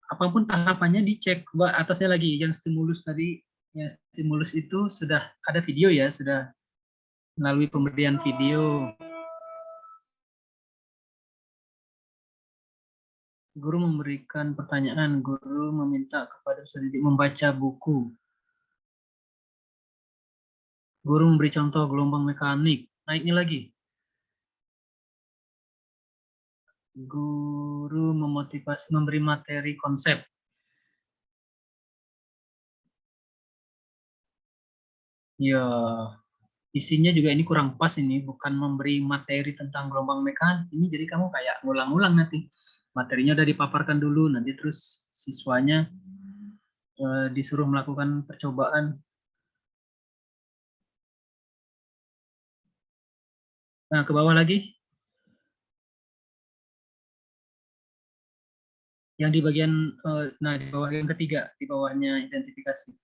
Speaker 2: Apapun tahapannya dicek. Atasnya lagi, yang stimulus tadi, yang stimulus itu sudah ada video ya, sudah melalui pemberian video. Guru memberikan pertanyaan, guru meminta kepada peserta didik membaca buku. Guru memberi contoh gelombang mekanik. Nah, ini lagi. Guru memotivasi, memberi materi konsep. Ya, isinya juga ini kurang pas ini, bukan memberi materi tentang gelombang mekanik. Ini jadi kamu kayak ngulang-ngulang nanti. Materinya udah dipaparkan dulu, nanti terus siswanya disuruh melakukan percobaan. Nah, ke bawah lagi. Yang di bagian, nah di bawah yang ketiga, di bawahnya identifikasi.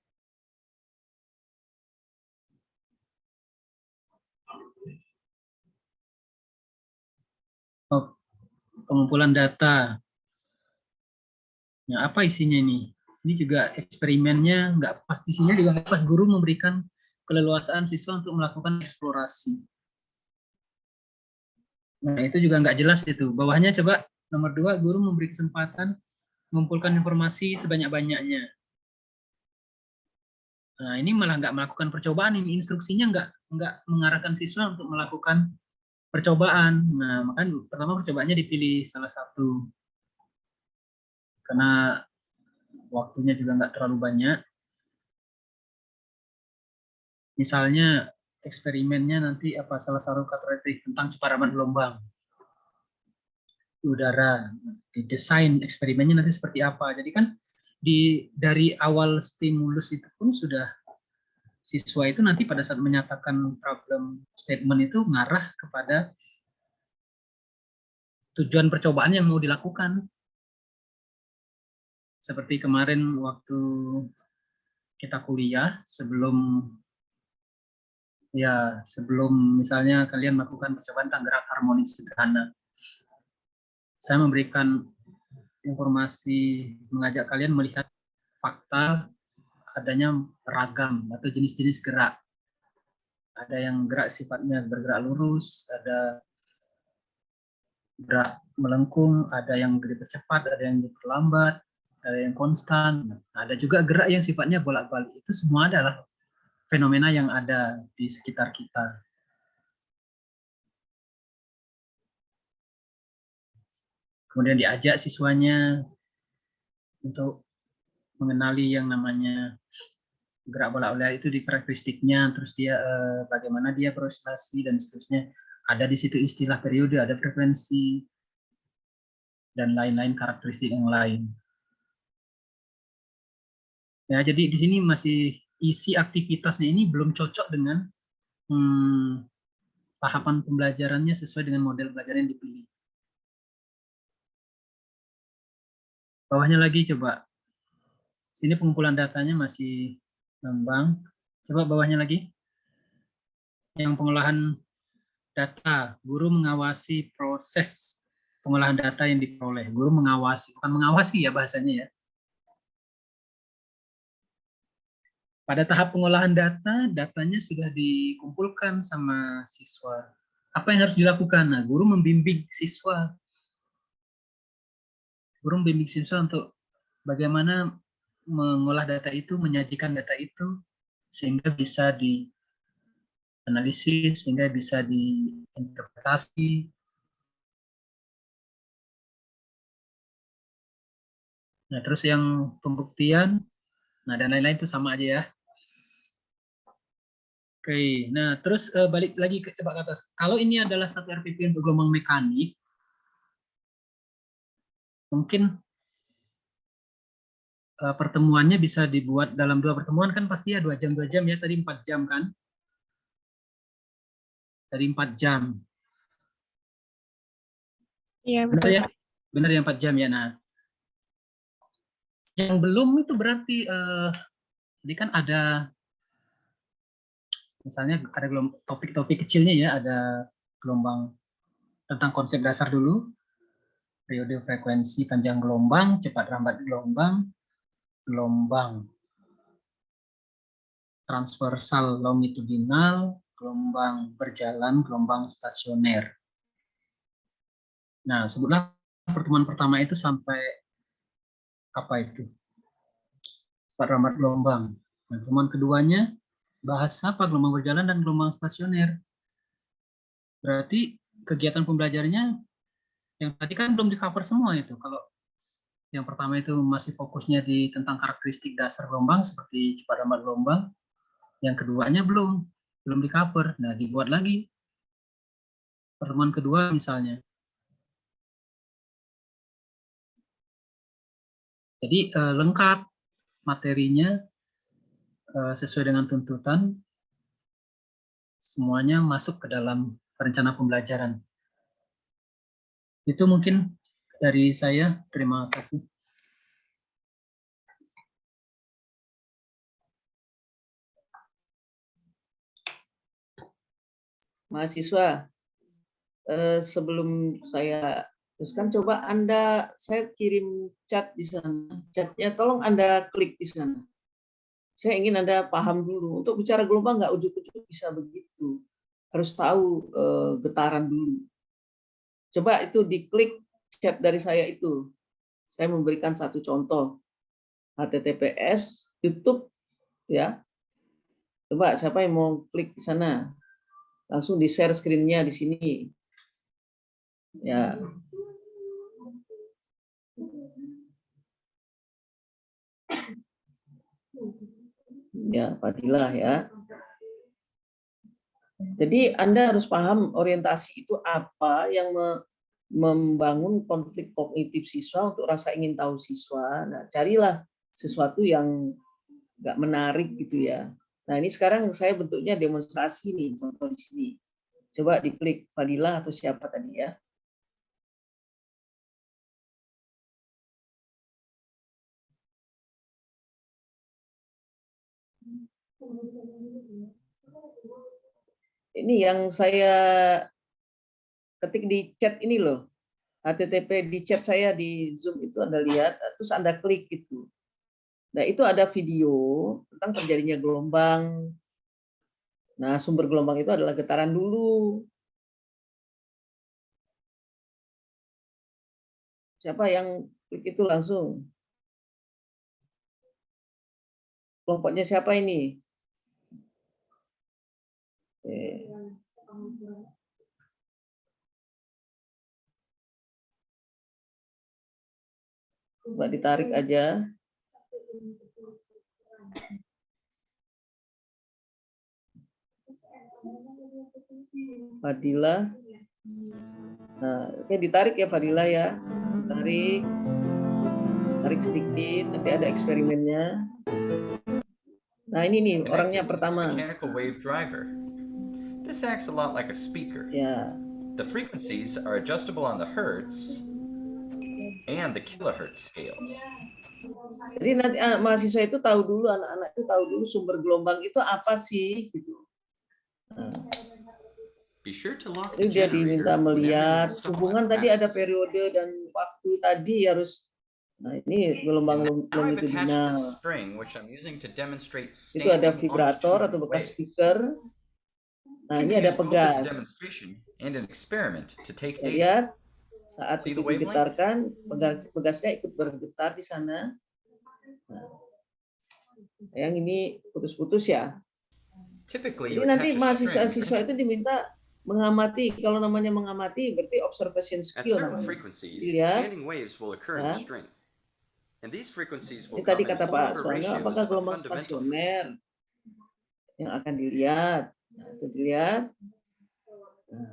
Speaker 2: Oh, pengumpulan data. Nah, apa isinya ini? Ini juga eksperimennya nggak pas, isinya juga nggak pas. Guru memberikan keleluasaan siswa untuk melakukan eksplorasi. Nah, itu juga nggak jelas itu. Bawahnya coba nomor 2, guru memberi kesempatan mengumpulkan informasi sebanyak-banyaknya. Nah, ini malah nggak melakukan percobaan, ini instruksinya nggak mengarahkan siswa untuk melakukan percobaan. Nah, makanya pertama percobaannya dipilih salah satu. Karena waktunya juga nggak terlalu banyak. Misalnya eksperimennya nanti apa, salah satu karakteristik tentang ceparaman gelombang udara, didesain eksperimennya nanti seperti apa. Jadi kan dari awal stimulus itu pun sudah siswa itu nanti pada saat menyatakan problem statement itu mengarah kepada tujuan percobaan yang mau dilakukan. Seperti kemarin waktu kita kuliah, sebelum misalnya kalian melakukan percobaan tentang gerak harmonik sederhana, saya memberikan informasi, mengajak kalian melihat fakta adanya ragam atau jenis-jenis gerak. Ada yang gerak sifatnya bergerak lurus, ada gerak melengkung, ada yang dipercepat, ada yang diperlambat, ada yang konstan, ada juga gerak yang sifatnya bolak-balik. Itu semua adalah fenomena yang ada di sekitar kita. Kemudian diajak siswanya untuk mengenali yang namanya gerak bolak-balik itu di karakteristiknya, terus dia bagaimana dia beroscilasi dan seterusnya. Ada di situ istilah periode, ada frekuensi, dan lain-lain karakteristik yang lain. Ya, jadi di sini masih isi aktivitasnya ini belum cocok dengan tahapan pembelajarannya sesuai dengan model pelajaran yang dipilih. Bawahnya lagi coba. Sini pengumpulan datanya masih ngambang. Coba bawahnya lagi. Yang pengolahan data, guru mengawasi proses pengolahan data yang diperoleh. Guru mengawasi, bukan mengawasi ya bahasanya ya. Pada tahap pengolahan data, datanya sudah dikumpulkan sama siswa. Apa yang harus dilakukan? Nah, guru membimbing siswa. Guru membimbing siswa untuk bagaimana mengolah data itu, menyajikan data itu, sehingga bisa dianalisis, sehingga bisa diinterpretasi. Nah, terus yang pembuktian, nah dan lain-lain itu sama aja ya. Oke, nah terus balik lagi coba ke atas. Kalau ini adalah satu RPP untuk gelombang mekanik, mungkin pertemuannya bisa dibuat dalam 2 pertemuan, kan pasti ya 2 jam ya, tadi 4 jam kan? Tadi 4 jam.
Speaker 3: Iya,
Speaker 2: Benar
Speaker 3: betul,
Speaker 2: ya?
Speaker 3: Pak.
Speaker 2: Benar ya 4 jam ya. Nah, yang belum itu berarti jadi kan ada misalnya ada topik-topik kecilnya ya, ada gelombang tentang konsep dasar dulu, periode frekuensi panjang gelombang, cepat lambat gelombang, gelombang transversal longitudinal, gelombang berjalan, gelombang stasioner. Nah, sebutlah pertemuan pertama itu sampai apa itu? Cepat lambat gelombang. Nah, pertemuan keduanya bahas apa? Gelombang berjalan dan gelombang stasioner. Berarti kegiatan pembelajarannya yang tadi kan belum di-cover semua itu. Kalau yang pertama itu masih fokusnya di tentang karakteristik dasar gelombang seperti cepat lambat gelombang. Yang keduanya belum di-cover. Nah, dibuat lagi pertemuan kedua misalnya. Jadi lengkap materinya sesuai dengan tuntutan, semuanya masuk ke dalam rencana pembelajaran. Itu mungkin dari saya. Terima kasih.
Speaker 6: Mahasiswa, sebelum saya teruskan, coba saya kirim chat di sana. Chatnya tolong Anda klik di sana. Saya ingin Anda paham dulu. Untuk bicara gelombang nggak ujuk-ujuk bisa begitu. Harus tahu getaran dulu. Coba itu diklik chat dari saya itu. Saya memberikan satu contoh. HTTPS YouTube ya. Coba siapa yang mau klik di sana? Langsung di-share screen-nya di sini. Ya. Ya, Fadilah ya. Jadi Anda harus paham orientasi itu apa yang membangun konflik kognitif siswa untuk rasa ingin tahu siswa. Nah, carilah sesuatu yang nggak menarik gitu ya. Nah, ini sekarang saya bentuknya demonstrasi nih, contoh di sini. Coba diklik Fadilah atau siapa tadi ya. Ini yang saya ketik di chat ini loh. HTTP di chat saya di Zoom itu Anda lihat, terus Anda klik gitu. Nah, itu ada video tentang terjadinya gelombang. Nah, sumber gelombang itu adalah getaran dulu. Siapa yang klik itu langsung? Kelompoknya siapa ini? Oke. Coba ditarik aja. Fadilah. Nah, oke, ditarik ya Fadilah ya. Tarik sedikit, nanti ada eksperimennya. Nah, ini nih orangnya pertama.
Speaker 7: Mechanical wave driver. This acts a lot like a speaker.
Speaker 6: Ya.
Speaker 7: The frequencies are adjustable on the hertz and the kilohertz scales.
Speaker 6: Jadi nanti mahasiswa itu tahu dulu, anak-anak itu tahu dulu sumber gelombang itu apa sih gitu. Nah,
Speaker 7: Be sure to lock
Speaker 6: ini
Speaker 7: the
Speaker 6: dia diminta
Speaker 7: generator
Speaker 6: melihat
Speaker 7: whenever you install
Speaker 6: hubungan tadi ada
Speaker 7: apparatus.
Speaker 6: periode dan waktu tadi harus. Nah, ini gelombang
Speaker 7: Now I've attached
Speaker 6: longitudinal.
Speaker 7: this spring which I'm using to demonstrate
Speaker 6: Itu ada
Speaker 7: standing
Speaker 6: vibrator atau
Speaker 7: longitudinal
Speaker 6: bekas
Speaker 7: waves.
Speaker 6: speaker. Nah,
Speaker 7: Can
Speaker 6: ini
Speaker 7: be
Speaker 6: ada
Speaker 7: used both as a
Speaker 6: pegas.
Speaker 7: demonstration and an experiment to take
Speaker 6: Ya,
Speaker 7: data.
Speaker 6: lihat saat
Speaker 7: See
Speaker 6: itu
Speaker 7: the wavelength?
Speaker 6: digetarkan, pegasnya ikut bergetar di sana. Nah, yang ini putus-putus ya.
Speaker 7: Typically,
Speaker 6: Jadi
Speaker 7: you
Speaker 6: nanti
Speaker 7: attach a string
Speaker 6: mahasiswa-siswa itu diminta mengamati. Kalau namanya mengamati berarti observation
Speaker 7: at
Speaker 6: skill
Speaker 7: certain
Speaker 6: namanya.
Speaker 7: frequencies.
Speaker 6: Dilihat.
Speaker 7: Standing waves will occur in
Speaker 6: Ya.
Speaker 7: the string. And these frequencies will
Speaker 6: Ini tadi
Speaker 7: come in
Speaker 6: kata Pak
Speaker 7: polar
Speaker 6: Suwano,
Speaker 7: ratios
Speaker 6: apakah
Speaker 7: of a
Speaker 6: gelombang
Speaker 7: fundamental
Speaker 6: stasioner
Speaker 7: frequency.
Speaker 6: yang akan dilihat. Nah, itu dilihat. Nah,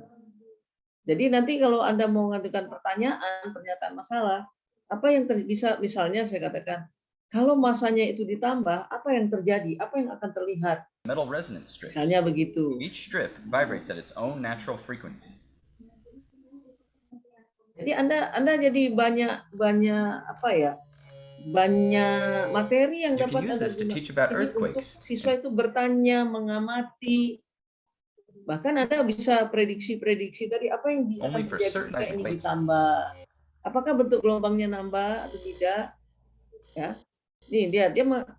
Speaker 6: jadi nanti kalau Anda mau mengajukan pernyataan masalah, apa yang bisa, misalnya saya katakan, kalau masanya itu ditambah, apa yang terjadi? Apa yang akan terlihat?
Speaker 7: Metal resonance strips.
Speaker 6: Misalnya begitu.
Speaker 7: Each strip vibrates at its own natural frequency.
Speaker 6: Jadi Anda jadi banyak apa ya? Banyak materi yang
Speaker 7: You can
Speaker 6: dapat
Speaker 7: use
Speaker 6: Anda
Speaker 7: this to
Speaker 6: gunakan
Speaker 7: teach about
Speaker 6: di sini untuk
Speaker 7: earthquakes.
Speaker 6: siswa itu bertanya, mengamati. Bahkan Anda bisa prediksi-prediksi tadi apa yang
Speaker 7: Only
Speaker 6: akan
Speaker 7: for
Speaker 6: terjadi
Speaker 7: certain
Speaker 6: jika ini
Speaker 7: earthquakes.
Speaker 6: ditambah. Apakah bentuk gelombangnya nambah atau tidak? Ya. Nih dia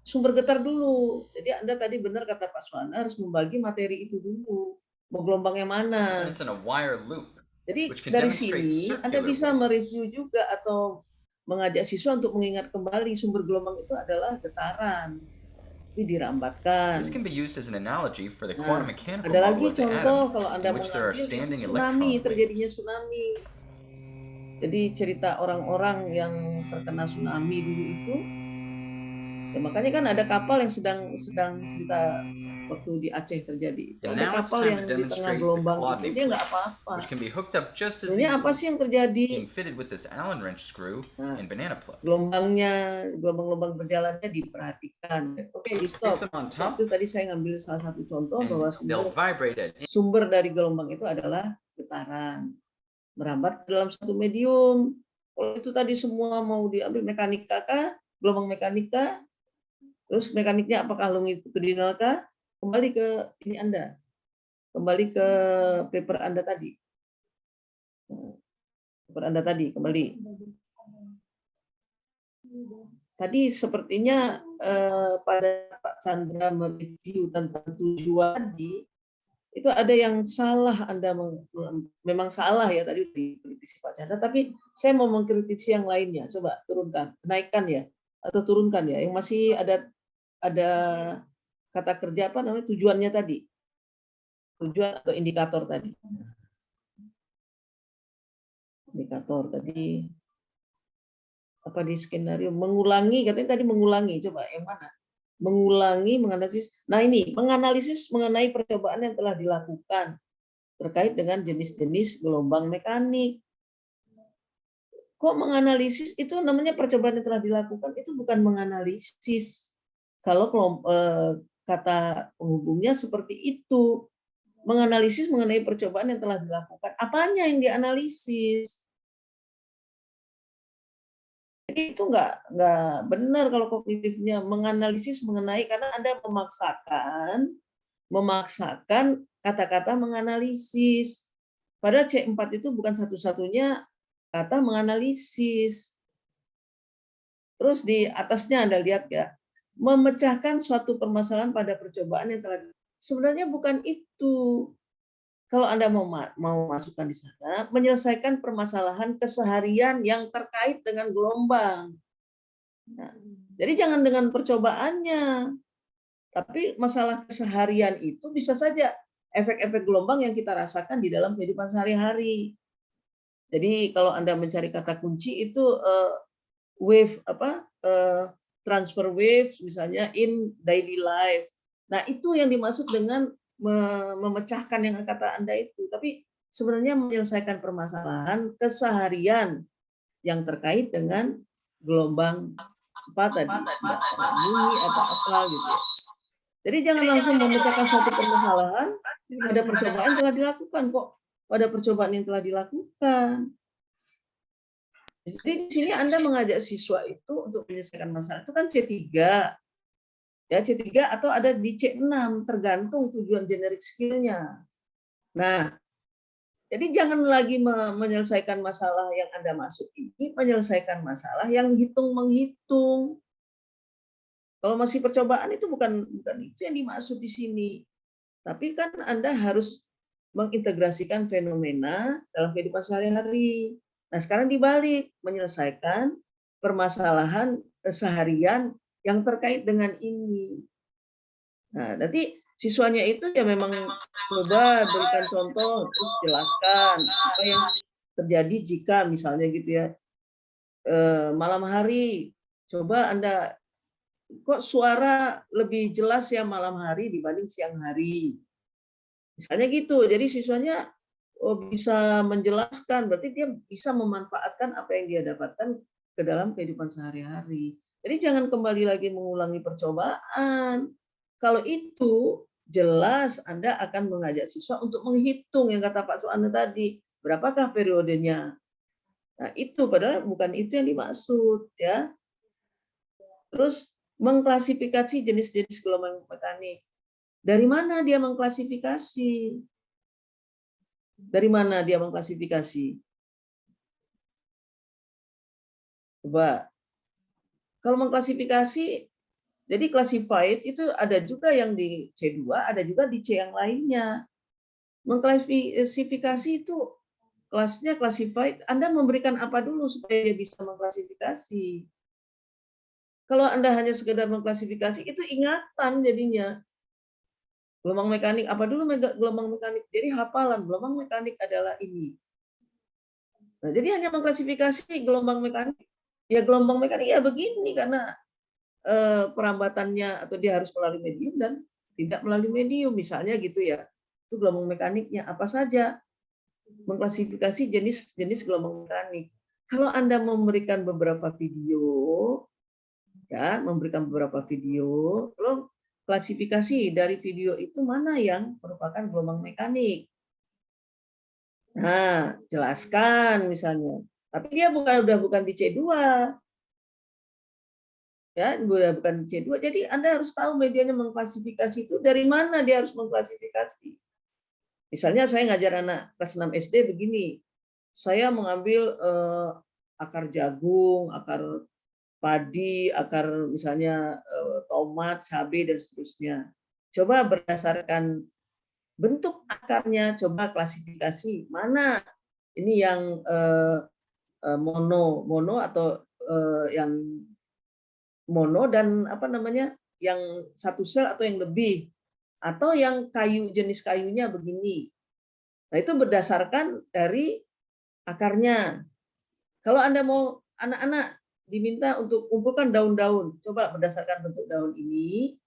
Speaker 6: sumber getar dulu. Jadi Anda tadi benar kata Pak Suwana harus membagi materi itu dulu. Mau gelombangnya mana?
Speaker 7: Sense in a wire loop,
Speaker 6: Jadi
Speaker 7: which can
Speaker 6: dari
Speaker 7: demonstrate
Speaker 6: sini Anda
Speaker 7: circular
Speaker 6: bisa
Speaker 7: waves.
Speaker 6: mereview juga atau mengajak siswa untuk mengingat kembali sumber gelombang itu adalah getaran. Ini dirambatkan.
Speaker 7: This can be used as an analogy for the
Speaker 6: Nah,
Speaker 7: quantum mechanical
Speaker 6: ada
Speaker 7: model
Speaker 6: lagi
Speaker 7: of the
Speaker 6: contoh
Speaker 7: atom,
Speaker 6: kalau Anda
Speaker 7: in which there are
Speaker 6: mengambil itu
Speaker 7: standing
Speaker 6: tsunami,
Speaker 7: electron
Speaker 6: terjadinya
Speaker 7: waves.
Speaker 6: tsunami. Jadi cerita orang-orang yang terkena tsunami dulu itu, ya makanya kan ada kapal yang sedang cerita waktu di Aceh terjadi.
Speaker 7: And
Speaker 6: Ada
Speaker 7: now it's
Speaker 6: kapal
Speaker 7: time
Speaker 6: yang
Speaker 7: to
Speaker 6: di tengah
Speaker 7: demonstrate the
Speaker 6: gelombang itu
Speaker 7: Chladni
Speaker 6: dia nggak
Speaker 7: plates,
Speaker 6: apa-apa.
Speaker 7: which can be hooked up just as
Speaker 6: Sebenarnya apa
Speaker 7: easily,
Speaker 6: sih yang terjadi?
Speaker 7: being fitted with this Allen wrench screw
Speaker 6: Nah,
Speaker 7: and banana plug.
Speaker 6: gelombang-gelombang berjalannya diperhatikan. Oke, di stop.
Speaker 7: Place them on
Speaker 6: Stop
Speaker 7: top,
Speaker 6: itu tadi saya ngambil salah satu contoh bahwa
Speaker 7: and they'll vibrate at
Speaker 6: sumber dari gelombang itu adalah getaran. Merambat ke dalam satu medium. Kalau itu tadi semua mau diambil mekanika kah? Gelombang mekanika? Terus mekaniknya apakah longitudinal kah? Kembali ke ini Anda. Kembali ke paper Anda tadi. Paper Anda tadi, kembali. Tadi sepertinya pada Pak Chandra mereview tentang tujuan tadi, itu ada yang salah Anda memang salah ya tadi dikritisi Pak Chandra, tapi saya mau mengkritisi yang lainnya. Coba turunkan, naikkan ya atau turunkan ya. Yang masih ada kata kerja apa namanya tujuannya tadi. Tujuan atau indikator tadi. Indikator tadi apa di skenario mengulangi katanya tadi mengulangi, coba yang mana? Mengulangi, menganalisis. Nah ini menganalisis mengenai percobaan yang telah dilakukan terkait dengan jenis-jenis gelombang mekanik. Kok menganalisis itu namanya percobaan yang telah dilakukan, itu bukan menganalisis. Kalau kata penghubungnya seperti itu, menganalisis mengenai percobaan yang telah dilakukan. Apanya yang dianalisis? Jadi itu nggak benar kalau kognitifnya menganalisis mengenai, karena Anda memaksakan kata-kata menganalisis. Padahal C4 itu bukan satu-satunya kata menganalisis. Terus di atasnya Anda lihat ya, memecahkan suatu permasalahan pada percobaan yang telah sebenarnya bukan itu. Kalau Anda mau masukkan di sana, menyelesaikan permasalahan keseharian yang terkait dengan gelombang. Nah, jadi jangan dengan percobaannya, tapi masalah keseharian itu bisa saja efek-efek gelombang yang kita rasakan di dalam kehidupan sehari-hari. Jadi kalau Anda mencari kata kunci itu wave transfer waves misalnya in daily life. Nah, itu yang dimaksud dengan memecahkan yang kata Anda itu. Tapi sebenarnya menyelesaikan permasalahan keseharian yang terkait dengan gelombang apa tadi, bunyi apa gitu ya. Jadi jangan langsung memecahkan suatu permasalahan pada percobaan yang telah dilakukan kok. Pada percobaan yang telah dilakukan. Jadi di sini Anda mengajak siswa itu untuk menyelesaikan masalah itu kan C3. Ya, C3 atau ada di C6, tergantung tujuan generik skill-nya. Nah, jadi jangan lagi menyelesaikan masalah yang Anda masuk ini, menyelesaikan masalah yang hitung-menghitung. Kalau masih percobaan itu bukan itu yang dimaksud di sini. Tapi kan Anda harus mengintegrasikan fenomena dalam kehidupan sehari-hari. Nah, sekarang dibalik, menyelesaikan permasalahan keseharian yang terkait dengan ini. Nah, nanti siswanya itu ya memang coba berikan contoh, terus jelaskan apa yang terjadi jika misalnya gitu ya, malam hari, coba Anda, kok suara lebih jelas ya malam hari dibanding siang hari. Misalnya gitu, jadi siswanya bisa menjelaskan, berarti dia bisa memanfaatkan apa yang dia dapatkan ke dalam kehidupan sehari-hari. Jadi jangan kembali lagi mengulangi percobaan. Kalau itu jelas Anda akan mengajak siswa untuk menghitung yang kata Pak Suwana tadi, berapakah periodenya. Nah, itu padahal bukan itu yang dimaksud ya. Terus mengklasifikasi jenis-jenis gelombang mekanik. Dari mana dia mengklasifikasi? Dari mana dia mengklasifikasi? Coba. Kalau mengklasifikasi, jadi classified itu ada juga yang di C2, ada juga di C yang lainnya. Mengklasifikasi itu kelasnya classified, Anda memberikan apa dulu supaya dia bisa mengklasifikasi. Kalau Anda hanya sekedar mengklasifikasi, itu ingatan jadinya. Gelombang mekanik, apa dulu gelombang mekanik? Jadi hafalan, gelombang mekanik adalah ini. Nah, jadi hanya mengklasifikasi gelombang mekanik. Ya gelombang mekanik ya begini, karena perambatannya atau dia harus melalui medium dan tidak melalui medium. Misalnya gitu ya. Itu gelombang mekaniknya apa saja. Mengklasifikasi jenis-jenis gelombang mekanik. Kalau Anda memberikan beberapa video, ya, memberikan beberapa video, lalu klasifikasi dari video itu mana yang merupakan gelombang mekanik. Nah, jelaskan misalnya. Tapi dia udah bukan di C2. Ya, udah bukan di C2. Jadi Anda harus tahu medianya mengklasifikasi itu dari mana dia harus mengklasifikasi. Misalnya saya ngajar anak kelas 6 SD begini. Saya mengambil akar jagung, akar padi, akar misalnya tomat, cabai dan seterusnya. Coba berdasarkan bentuk akarnya, coba klasifikasi mana ini yang mono atau yang mono dan apa namanya yang satu sel atau yang lebih, atau yang kayu jenis kayunya begini. Nah itu berdasarkan dari akarnya. Kalau Anda mau anak-anak diminta untuk kumpulkan daun-daun, coba berdasarkan bentuk daun ini,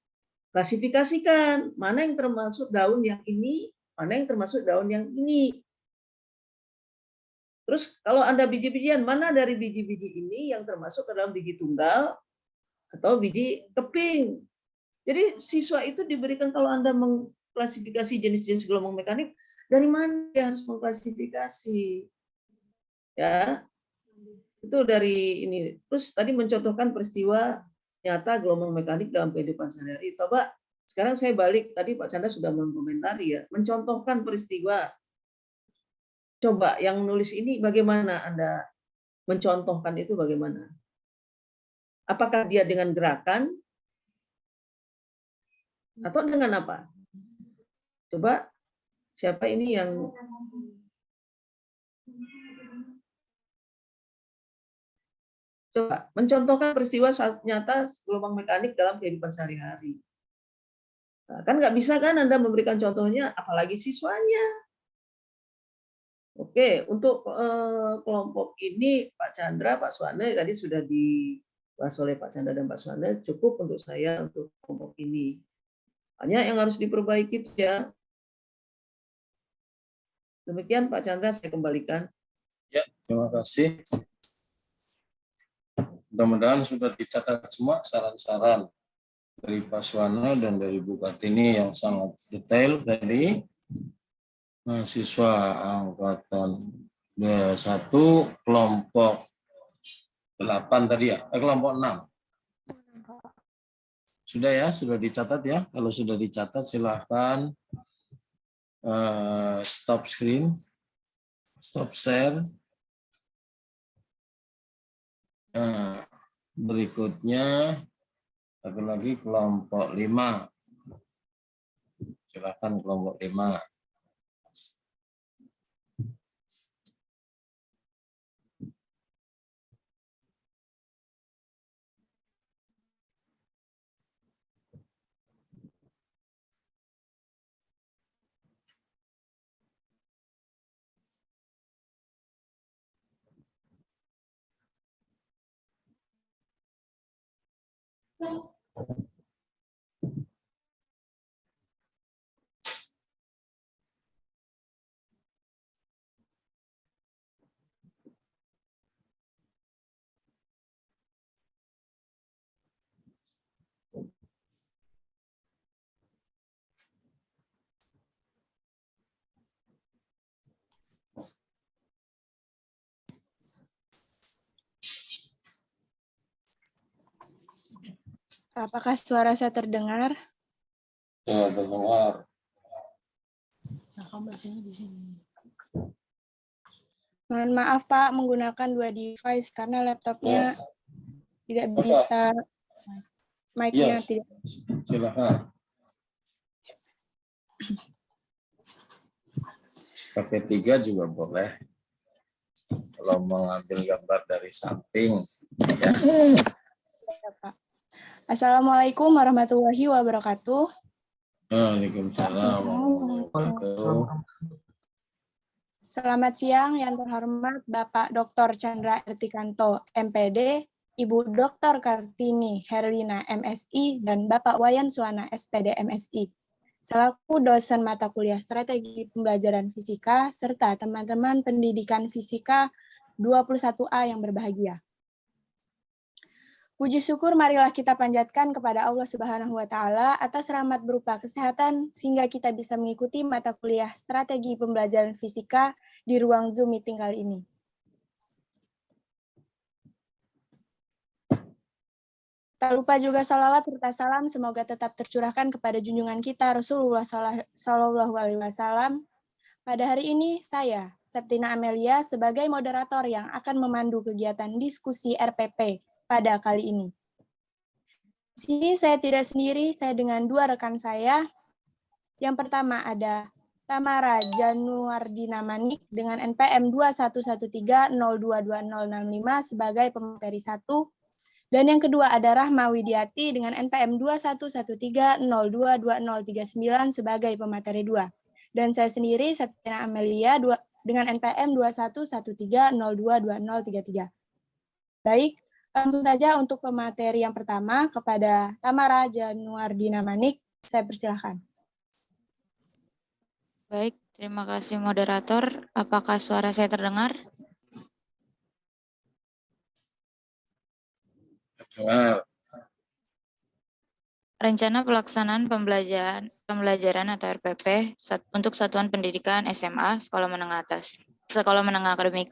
Speaker 6: klasifikasikan mana yang termasuk daun yang ini, mana yang termasuk daun yang ini. Terus kalau Anda biji-bijian, mana dari biji-biji ini yang termasuk ke dalam biji tunggal atau biji keping. Jadi siswa itu diberikan kalau Anda mengklasifikasi jenis-jenis gelombang mekanik, dari mana dia harus mengklasifikasi. Ya, itu dari ini. Terus tadi mencontohkan peristiwa nyata gelombang mekanik dalam kehidupan sehari-hari. Coba sekarang saya balik, tadi Pak Chandra sudah mengomentari ya, mencontohkan peristiwa. Coba yang nulis ini bagaimana Anda mencontohkan itu bagaimana? Apakah dia dengan gerakan atau dengan apa? Coba siapa ini yang coba mencontohkan peristiwa nyata gelombang mekanik dalam kehidupan sehari-hari. Nah, kan nggak bisa kan Anda memberikan contohnya, apalagi siswanya. Oke, untuk kelompok ini Pak Chandra, Pak Suwane tadi sudah dibahas oleh Pak Chandra dan Pak Suwane, cukup untuk saya untuk kelompok ini. Hanya yang harus diperbaiki ya. Demikian Pak Chandra, saya kembalikan.
Speaker 1: Ya, terima kasih. Mudah-mudahan sudah dicatat semua saran-saran dari Pak Suwana dan dari Bu Kartini yang sangat detail tadi. Mahasiswa angkatan 21 kelompok 8 tadi ya, kelompok 6. Sudah ya, sudah dicatat ya. Kalau sudah dicatat silahkan stop screen, stop share. Nah, berikutnya lagi kelompok 5. Silakan kelompok 5.
Speaker 8: Apakah suara saya terdengar?
Speaker 1: Ya, dengar.
Speaker 8: Mohon maaf Pak, menggunakan 2 device karena laptopnya tidak
Speaker 1: Bapak.
Speaker 8: bisa, mic-nya
Speaker 1: Yes.
Speaker 8: tidak.
Speaker 1: Silakan. Pakai 3 juga boleh. Kalau mengambil gambar dari samping, ya.
Speaker 8: Ya, Pak. Assalamualaikum warahmatullahi wabarakatuh.
Speaker 1: Waalaikumsalam warahmatullahi wabarakatuh.
Speaker 8: Selamat siang yang terhormat Bapak Dr. Chandra Ertikanto, MPD, Ibu Dr. Kartini Herlina, MSI, dan Bapak Wayan Suwana, SPD, MSI. Selaku dosen mata kuliah Strategi Pembelajaran Fisika, serta teman-teman pendidikan Fisika 21A yang berbahagia. Puji syukur marilah kita panjatkan kepada Allah Subhanahu wa taala atas rahmat berupa kesehatan sehingga kita bisa mengikuti mata kuliah Strategi Pembelajaran Fisika di ruang Zoom meeting kali ini. Tak lupa juga salawat serta salam semoga tetap tercurahkan kepada junjungan kita Rasulullah Shallallahu Alaihi Wasallam. Pada hari ini saya, Septina Amelia, sebagai moderator yang akan memandu kegiatan diskusi RPP pada kali ini. Di sini saya tidak sendiri, saya dengan 2 rekan saya. Yang pertama ada Tamara Januardina Manik dengan NPM 2113022065 sebagai pemateri 1. Dan yang kedua ada Rahma Widiati dengan NPM 2113022039 sebagai pemateri 2. Dan saya sendiri, Septina Amelia, dengan NPM 2113022033. Baik, langsung saja untuk pemateri yang pertama kepada Tamara Januardina Manik, saya persilahkan.
Speaker 9: Baik, terima kasih moderator. Apakah suara saya terdengar?
Speaker 1: Dengar.
Speaker 9: Rencana pelaksanaan pembelajaran atau RPP untuk satuan pendidikan SMA sekolah menengah akademik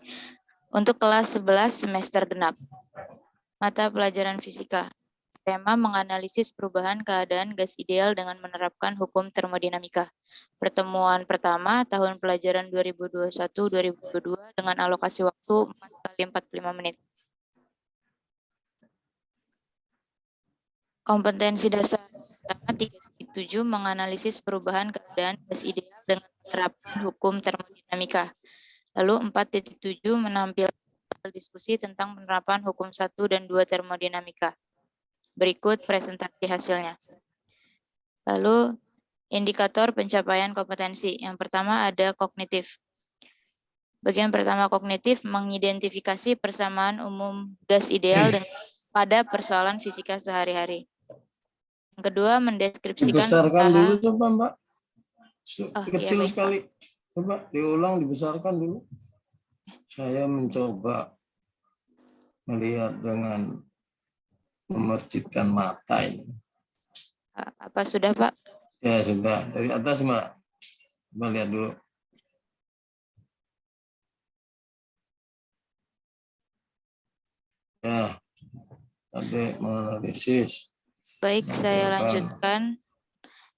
Speaker 9: untuk kelas 11 semester genap. Mata pelajaran fisika. Tema menganalisis perubahan keadaan gas ideal dengan menerapkan hukum termodinamika. Pertemuan pertama tahun pelajaran 2021-2022 dengan alokasi waktu 4 kali 45 menit. Kompetensi dasar pertama 3.7 menganalisis perubahan keadaan gas ideal dengan menerapkan hukum termodinamika. Lalu 4.7 menampilkan diskusi tentang penerapan hukum 1 dan 2 termodinamika. Berikut presentasi hasilnya. Lalu indikator pencapaian kompetensi. Yang pertama ada kognitif. Bagian pertama kognitif mengidentifikasi persamaan umum gas ideal pada persoalan fisika sehari-hari. Yang kedua, mendeskripsikan
Speaker 1: Dibesarkan
Speaker 9: usaha.
Speaker 1: dulu coba Mbak. Kecil
Speaker 9: Iya, baik,
Speaker 1: sekali. Coba diulang, dibesarkan dulu. Saya mencoba melihat dengan memercikkan mata ini.
Speaker 9: Apa sudah, Pak?
Speaker 1: Ya sudah, dari atas Mbak. Coba lihat dulu. Ya, adik menganalisis.
Speaker 9: Baik, saya lanjutkan.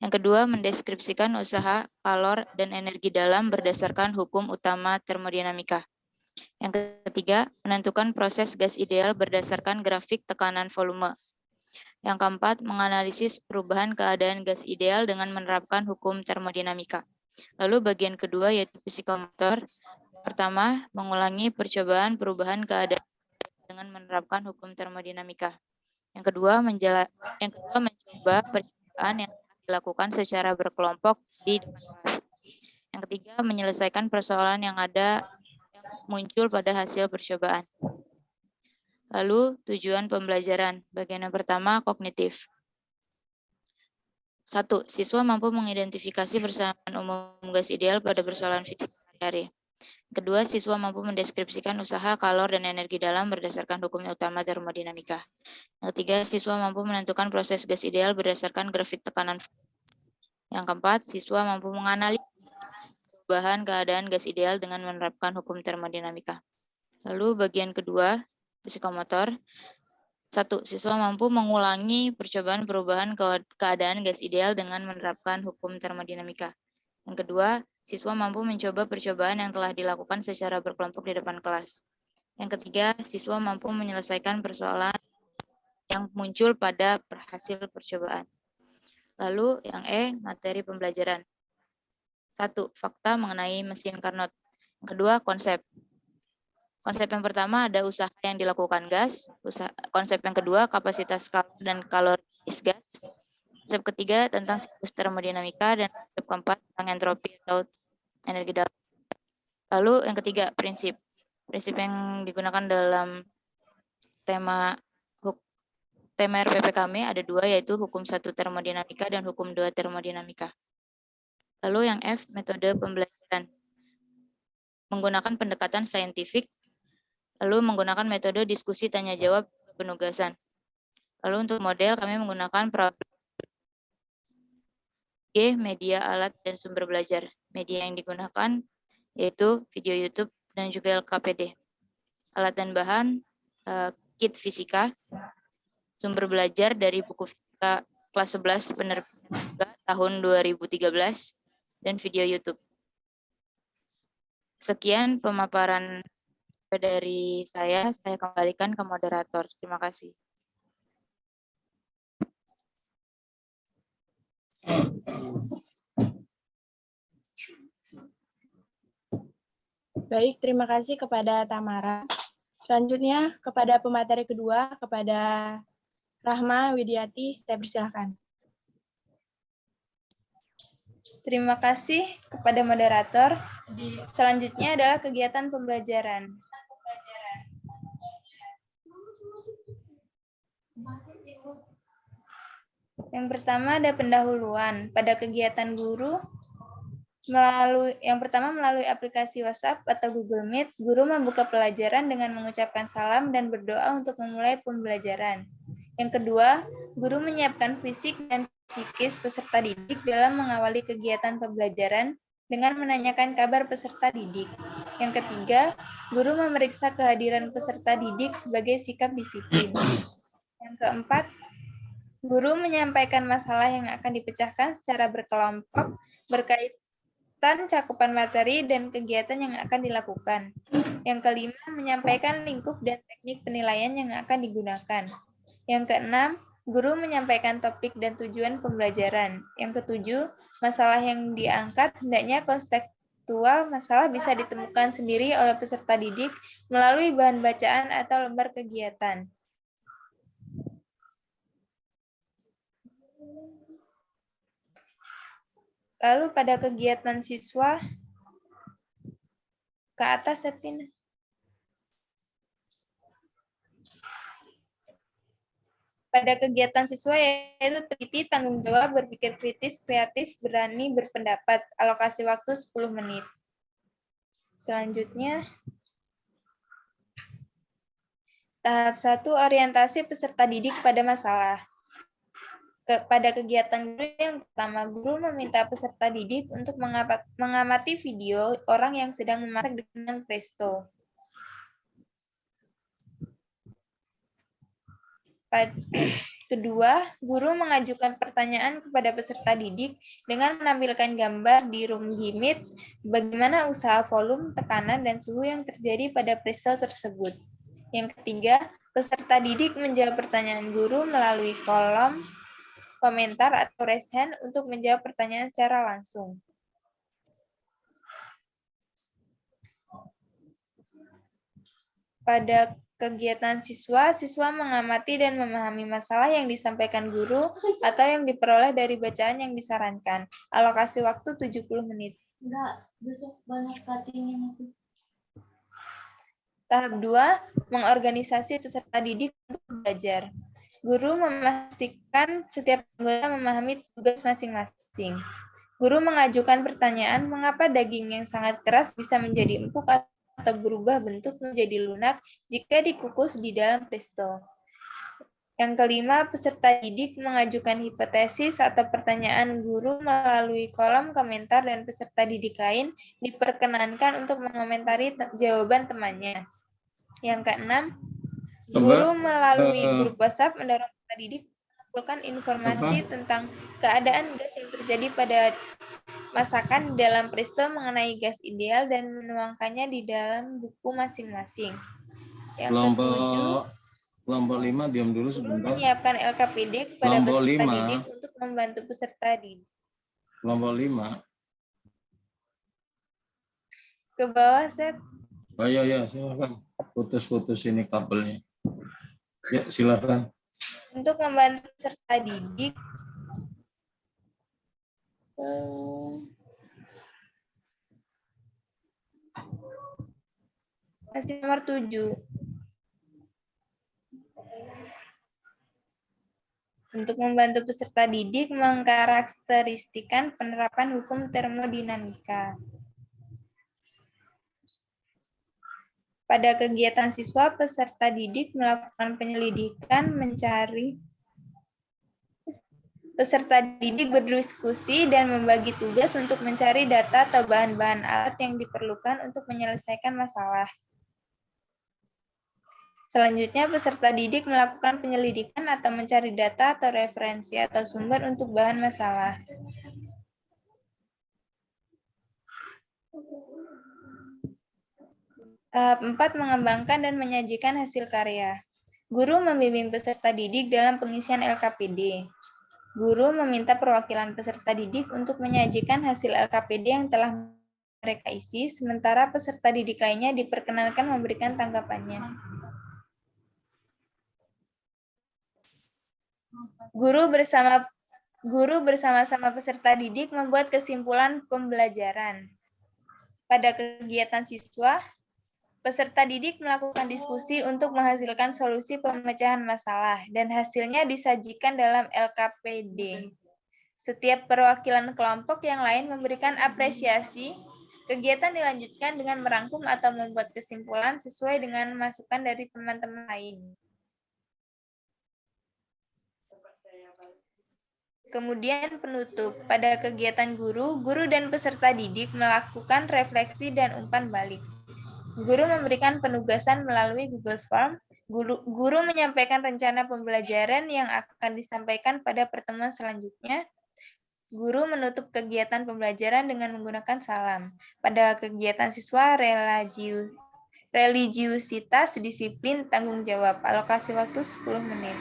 Speaker 9: Yang kedua, mendeskripsikan usaha, kalor, dan energi dalam berdasarkan hukum utama termodinamika. Yang ketiga, menentukan proses gas ideal berdasarkan grafik tekanan volume. Yang keempat, menganalisis perubahan keadaan gas ideal dengan menerapkan hukum termodinamika. Lalu bagian kedua yaitu psikomotor. Pertama, mengulangi percobaan perubahan keadaan dengan menerapkan hukum termodinamika. Yang kedua, mencoba percobaan yang dilakukan secara berkelompok di depan kelas. Yang ketiga, menyelesaikan persoalan yang muncul pada hasil percobaan. Lalu, tujuan pembelajaran. Bagian yang pertama, kognitif. 1. Siswa mampu mengidentifikasi persamaan umum gas ideal pada persoalan fisika sehari-hari. Kedua, siswa mampu mendeskripsikan usaha, kalor, dan energi dalam berdasarkan hukum utama termodinamika. Yang ketiga, siswa mampu menentukan proses gas ideal berdasarkan grafik tekanan. Yang keempat, siswa mampu menganalisis perubahan keadaan gas ideal dengan menerapkan hukum termodinamika. Lalu bagian kedua, psikomotor. 1. Siswa mampu mengulangi percobaan perubahan keadaan gas ideal dengan menerapkan hukum termodinamika. Yang kedua, siswa mampu mencoba percobaan yang telah dilakukan secara berkelompok di depan kelas. Yang ketiga, siswa mampu menyelesaikan persoalan yang muncul pada hasil percobaan. Lalu yang E, materi pembelajaran. 1. Fakta mengenai mesin Carnot. Yang kedua, konsep. Konsep yang pertama ada usaha yang dilakukan gas. Konsep yang kedua, kapasitas skala dan kalori gas. Konsep ketiga tentang siklus termodinamika, dan konsep keempat tentang entropi atau energi dalam. Lalu yang ketiga, prinsip. Prinsip yang digunakan dalam tema RPPKM ada dua, yaitu hukum 1 termodinamika dan hukum 2 termodinamika. Lalu yang F, metode pembelajaran. Menggunakan pendekatan saintifik, lalu menggunakan metode diskusi tanya-jawab penugasan. Lalu untuk model kami menggunakan G, media, alat, dan sumber belajar. Media yang digunakan yaitu video YouTube dan juga LKPD. Alat dan bahan, kit fisika, sumber belajar dari buku fisika kelas 11 penerbit tahun 2013, dan video YouTube. Sekian pemaparan dari saya kembalikan ke moderator. Terima kasih.
Speaker 8: Baik, terima kasih kepada Tamara. Selanjutnya kepada pemateri kedua, kepada Rahma Widiati, saya persilahkan.
Speaker 10: Terima kasih kepada moderator. Selanjutnya adalah kegiatan pembelajaran. Yang pertama ada pendahuluan. Pada kegiatan guru, melalui aplikasi WhatsApp atau Google Meet, guru membuka pelajaran dengan mengucapkan salam dan berdoa untuk memulai pembelajaran. Yang kedua, guru menyiapkan fisik dan psikis peserta didik dalam mengawali kegiatan pembelajaran dengan menanyakan kabar peserta didik. Yang ketiga, guru memeriksa kehadiran peserta didik sebagai sikap disiplin. Yang keempat, guru menyampaikan masalah yang akan dipecahkan secara berkelompok berkaitan cakupan materi dan kegiatan yang akan dilakukan. Yang kelima, menyampaikan lingkup dan teknik penilaian yang akan digunakan. Yang keenam, guru menyampaikan topik dan tujuan pembelajaran. Yang ketujuh, masalah yang diangkat hendaknya konseptual masalah bisa ditemukan sendiri oleh peserta didik melalui bahan bacaan atau lembar kegiatan. Lalu pada kegiatan siswa, ke atas Septina. Pada kegiatan siswa yaitu teliti, tanggung jawab, berpikir kritis, kreatif, berani, berpendapat. Alokasi waktu 10 menit. Selanjutnya, tahap 1, orientasi peserta didik pada masalah. Pada kegiatan guru yang pertama, guru meminta peserta didik untuk mengamati video orang yang sedang memasak dengan presto. Kedua, guru mengajukan pertanyaan kepada peserta didik dengan menampilkan gambar di room Meet bagaimana usaha volume, tekanan, dan suhu yang terjadi pada presto tersebut. Yang ketiga, peserta didik menjawab pertanyaan guru melalui kolom komentar atau raise hand untuk menjawab pertanyaan secara langsung. Pada kegiatan siswa, siswa mengamati dan memahami masalah yang disampaikan guru atau yang diperoleh dari bacaan yang disarankan. Alokasi waktu 70 menit.
Speaker 5: Enggak, besok banyak cutting-nya itu.
Speaker 10: Tahap 2, mengorganisasi peserta didik untuk belajar. Guru memastikan setiap anggota memahami tugas masing-masing. Guru mengajukan pertanyaan, mengapa daging yang sangat keras bisa menjadi empuk atau berubah bentuk menjadi lunak jika dikukus di dalam presto. Yang kelima, peserta didik mengajukan hipotesis atau pertanyaan guru melalui kolom komentar dan peserta didik lain diperkenankan untuk mengomentari jawaban temannya. Yang keenam, Guru melalui grup WhatsApp mendorong peserta didik mengumpulkan informasi tentang keadaan gas yang terjadi pada masakan dalam peristiwa mengenai gas ideal dan menuangkannya di dalam buku masing-masing. Yang ketujuh,
Speaker 1: Kelompok 5, diam dulu
Speaker 10: guru
Speaker 1: sebentar.
Speaker 10: menyiapkan LKPD kepada
Speaker 1: Kelompok
Speaker 10: peserta
Speaker 1: 5.
Speaker 10: didik untuk membantu peserta didik.
Speaker 1: Kelompok 5.
Speaker 10: Ke bawah, Sep.
Speaker 1: Oh ya, silakan. Putus-putus ini kabelnya. Ya, silakan.
Speaker 10: Untuk membantu peserta didik, masih nomor 7. Untuk membantu peserta didik mengkarakteristikan penerapan hukum termodinamika. Pada kegiatan siswa, peserta didik melakukan penyelidikan, peserta didik berdiskusi dan membagi tugas untuk mencari data atau bahan-bahan alat yang diperlukan untuk menyelesaikan masalah. Selanjutnya, peserta didik melakukan penyelidikan atau mencari data atau referensi atau sumber untuk bahan masalah. Tahap 4, mengembangkan dan menyajikan hasil karya. Guru membimbing peserta didik dalam pengisian LKPD. Guru meminta perwakilan peserta didik untuk menyajikan hasil LKPD yang telah mereka isi, sementara peserta didik lainnya diperkenankan memberikan tanggapannya. Guru bersama-sama peserta didik membuat kesimpulan pembelajaran. Pada kegiatan siswa, peserta didik melakukan diskusi untuk menghasilkan solusi pemecahan masalah dan hasilnya disajikan dalam LKPD. Setiap perwakilan kelompok yang lain memberikan apresiasi. Kegiatan dilanjutkan dengan merangkum atau membuat kesimpulan sesuai dengan masukan dari teman-teman lain. Kemudian penutup. Pada kegiatan guru dan peserta didik melakukan refleksi dan umpan balik. Guru memberikan penugasan melalui Google Form. Guru menyampaikan rencana pembelajaran yang akan disampaikan pada pertemuan selanjutnya. Guru menutup kegiatan pembelajaran dengan menggunakan salam. Pada kegiatan siswa, religiusitas, disiplin, tanggung jawab. Alokasi waktu 10 menit.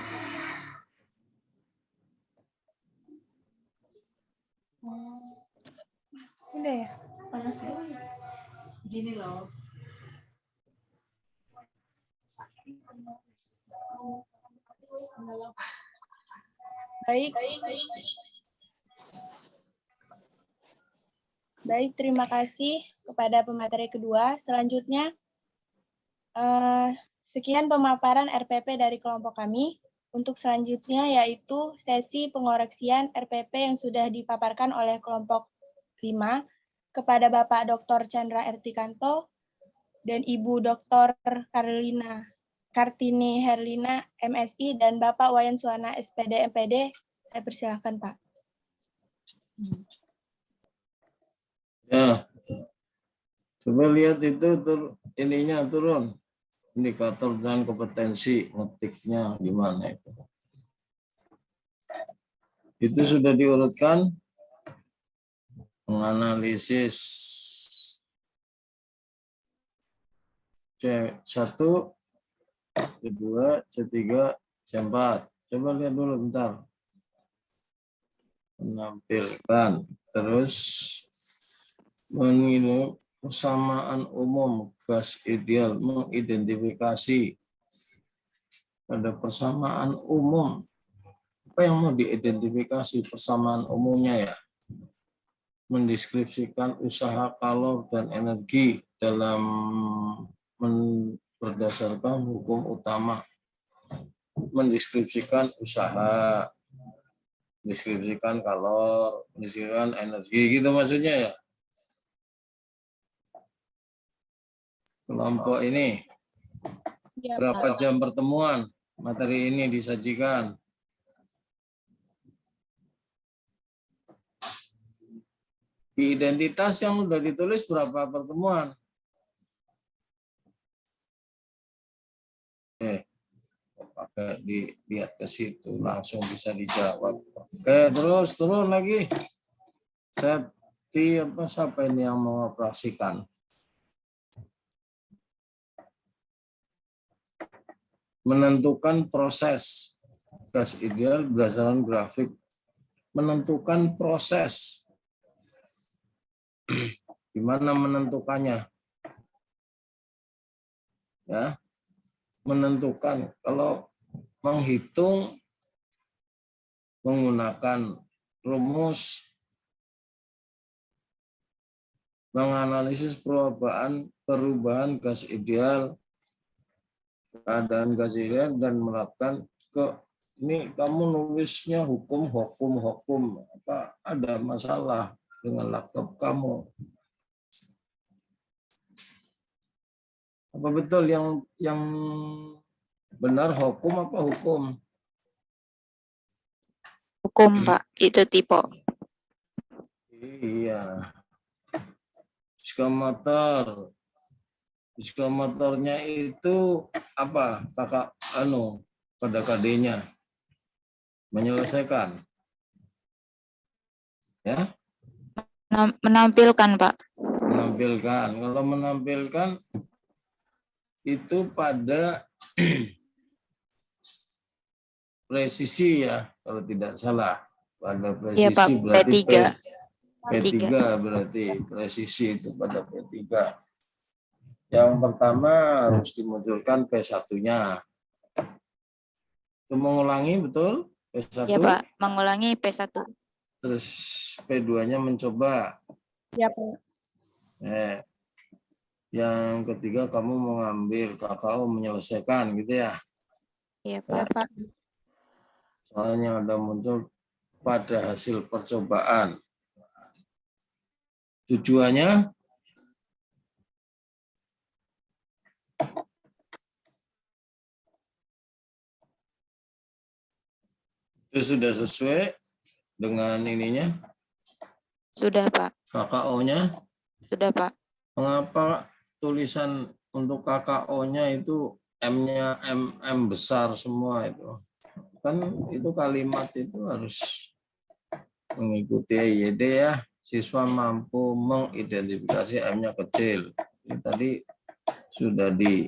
Speaker 10: Udah ya? Panas ya? Gini loh.
Speaker 8: Baik, terima kasih kepada pemateri kedua. Selanjutnya, sekian pemaparan RPP dari kelompok kami. Untuk selanjutnya yaitu sesi pengoreksian RPP yang sudah dipaparkan oleh kelompok 5 kepada Bapak Dr. Chandra Ertikanto dan Ibu Dr. Kartini Herlina MSI dan Bapak Wayan Suwana SPD MPD. Saya persilahkan, Pak.
Speaker 1: Ya, coba lihat itu ininya turun. Indikator dan kompetensi ngetiknya gimana itu. Itu sudah diurutkan. Menganalisis C1, C2, C3, C4. Coba lihat dulu bentar. Menampilkan. Terus mengingat persamaan umum gas ideal, mengidentifikasi pada persamaan umum. Apa yang mau diidentifikasi persamaan umumnya ya? Mendeskripsikan usaha kalor dan energi dalam berdasarkan hukum utama. Mendeskripsikan usaha, deskripsikan kalor, deskripsikan energi, gitu maksudnya ya. Kelompok ini berapa jam pertemuan materi ini disajikan? Di identitas yang sudah ditulis berapa pertemuan? nggak pakai dilihat ke situ, langsung bisa dijawab. Oke, terus turun lagi. Septi apa siapa ini yang mengoperasikan? Menentukan proses gas ideal berdasarkan grafik. Menentukan proses. Gimana menentukannya? Ya, menentukan. Kalau menghitung menggunakan rumus menganalisis perubahan gas ideal, keadaan gas ideal, dan menerapkan ini kamu nulisnya hukum apa ada masalah dengan laptop kamu? Apa betul yang benar hukum apa hukum?
Speaker 9: Hukum, Pak. Itu tipe.
Speaker 1: Iya. Diskomotor. Diskomotornya itu apa? Kakak pada KD-nya. Menyelesaikan. Ya?
Speaker 9: Menampilkan, Pak.
Speaker 1: Menampilkan. Kalau menampilkan itu pada presisi ya, kalau tidak salah. Pada presisi
Speaker 9: Iya, Pak.
Speaker 1: berarti
Speaker 9: P3.
Speaker 1: P3 berarti presisi itu pada P3. Yang pertama harus dimunculkan P1-nya. Itu mengulangi betul P1?
Speaker 9: Iya, Pak. Mengulangi P1.
Speaker 1: Terus P2-nya mencoba.
Speaker 8: Iya, Pak.
Speaker 1: Yang ketiga kamu mengambil kakao menyelesaikan gitu ya.
Speaker 9: Iya,
Speaker 8: Iya,
Speaker 9: Pak.
Speaker 8: Pak.
Speaker 1: Soalnya ada muncul pada hasil percobaan. Tujuannya itu sudah sesuai dengan ininya?
Speaker 9: Sudah, Pak.
Speaker 1: KKO-nya?
Speaker 9: Sudah, Pak.
Speaker 1: Mengapa tulisan untuk KKO-nya itu M-nya M besar semua itu? Kan itu kalimat itu harus mengikuti EYD ya. Siswa mampu mengidentifikasi M-nya kecil. Ini tadi sudah di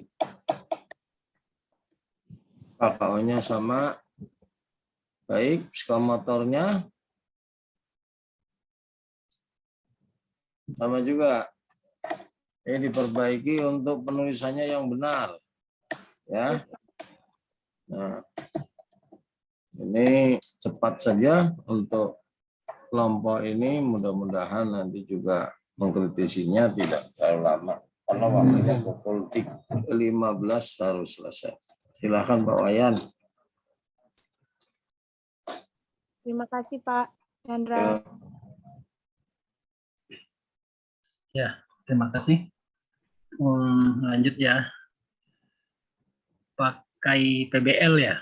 Speaker 1: KKO-nya sama. Baik, psikomotornya sama juga. Ini diperbaiki untuk penulisannya yang benar. Ya. Nah, ini cepat saja untuk kelompok ini, mudah-mudahan nanti juga mengkritisinya tidak terlalu lama. Karena waktunya pukul 15 harus selesai. Silakan Pak Wayan.
Speaker 8: Terima kasih, Pak Chandra.
Speaker 2: Ya, terima kasih. Lanjut ya. Pakai PBL ya.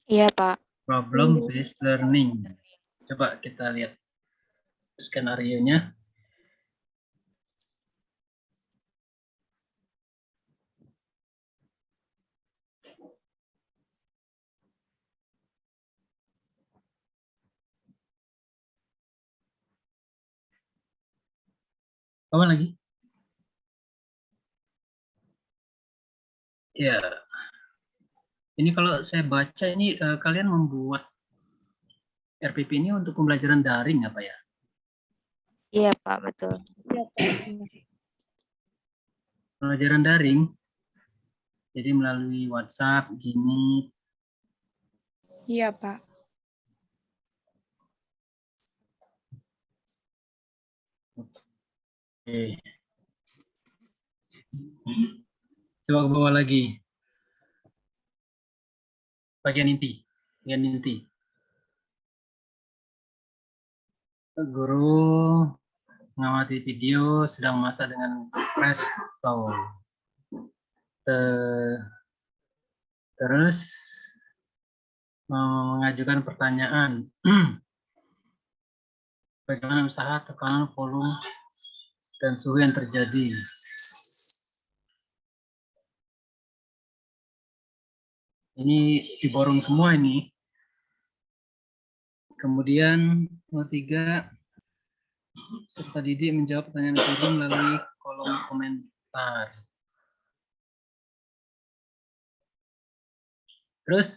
Speaker 9: Iya, Pak.
Speaker 2: Problem based learning. Coba kita lihat skenario-nya. Apa lagi? Ya. Ini kalau saya baca ini kalian membuat RPP ini untuk pembelajaran daring apa ya?
Speaker 9: Iya, Pak. Betul.
Speaker 8: Iya, Pak.
Speaker 2: Pembelajaran daring. Jadi melalui WhatsApp, Gini.
Speaker 8: Iya, Pak.
Speaker 2: Oke. Coba ke bawah lagi. Bagian inti. Guru mengamati video sedang masak dengan press atau terus mengajukan pertanyaan. Bagaimana usaha tekanan volume dan suhu yang terjadi? Ini diborong semua ini. Kemudian nomor 3, peserta didik menjawab pertanyaan guru melalui kolom komentar. Terus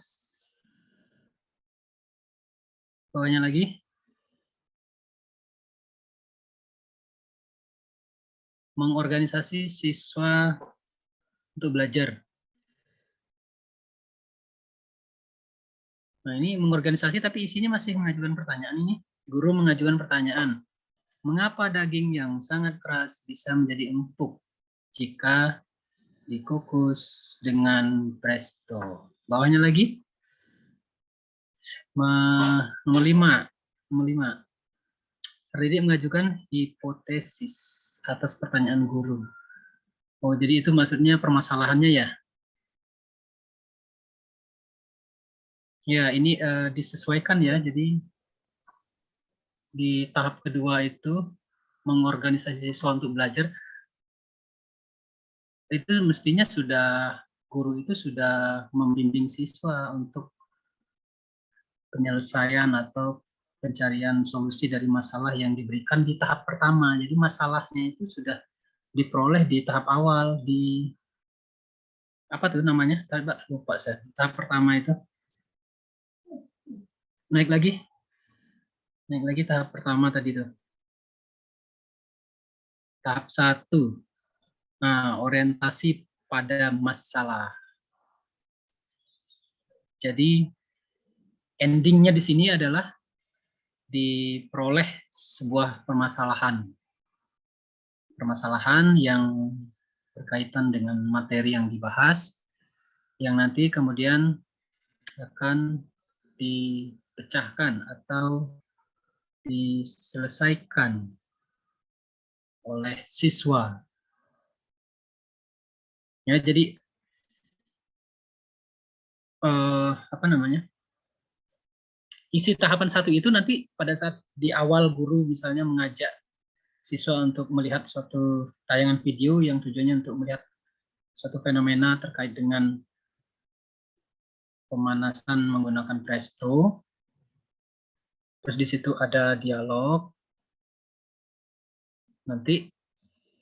Speaker 2: bawahnya lagi. Mengorganisasi siswa untuk belajar. Nah, ini mengorganisasi tapi isinya masih mengajukan pertanyaan ini. Guru mengajukan pertanyaan. Mengapa daging yang sangat keras bisa menjadi empuk jika dikukus dengan presto? Bawahnya lagi. Nomor 5. Terdidik mengajukan hipotesis atas pertanyaan guru. Oh, jadi itu maksudnya permasalahannya ya? Ya, ini disesuaikan ya. Jadi di tahap kedua itu mengorganisasi siswa untuk belajar. Itu mestinya guru itu sudah membimbing siswa untuk penyelesaian atau pencarian solusi dari masalah yang diberikan di tahap pertama. Jadi masalahnya itu sudah diperoleh di tahap awal, di apa tuh namanya? Lupa saya. Tahap pertama itu. Naik lagi tahap pertama tadi tuh. Tahap 1. Nah, orientasi pada masalah. Jadi endingnya di sini adalah diperoleh sebuah permasalahan yang berkaitan dengan materi yang dibahas, yang nanti kemudian akan dipecahkan atau diselesaikan oleh siswa. Ya, jadi isi tahapan 1 itu nanti pada saat di awal guru misalnya mengajak siswa untuk melihat suatu tayangan video yang tujuannya untuk melihat suatu fenomena terkait dengan pemanasan menggunakan presto. Terus di situ ada dialog. Nanti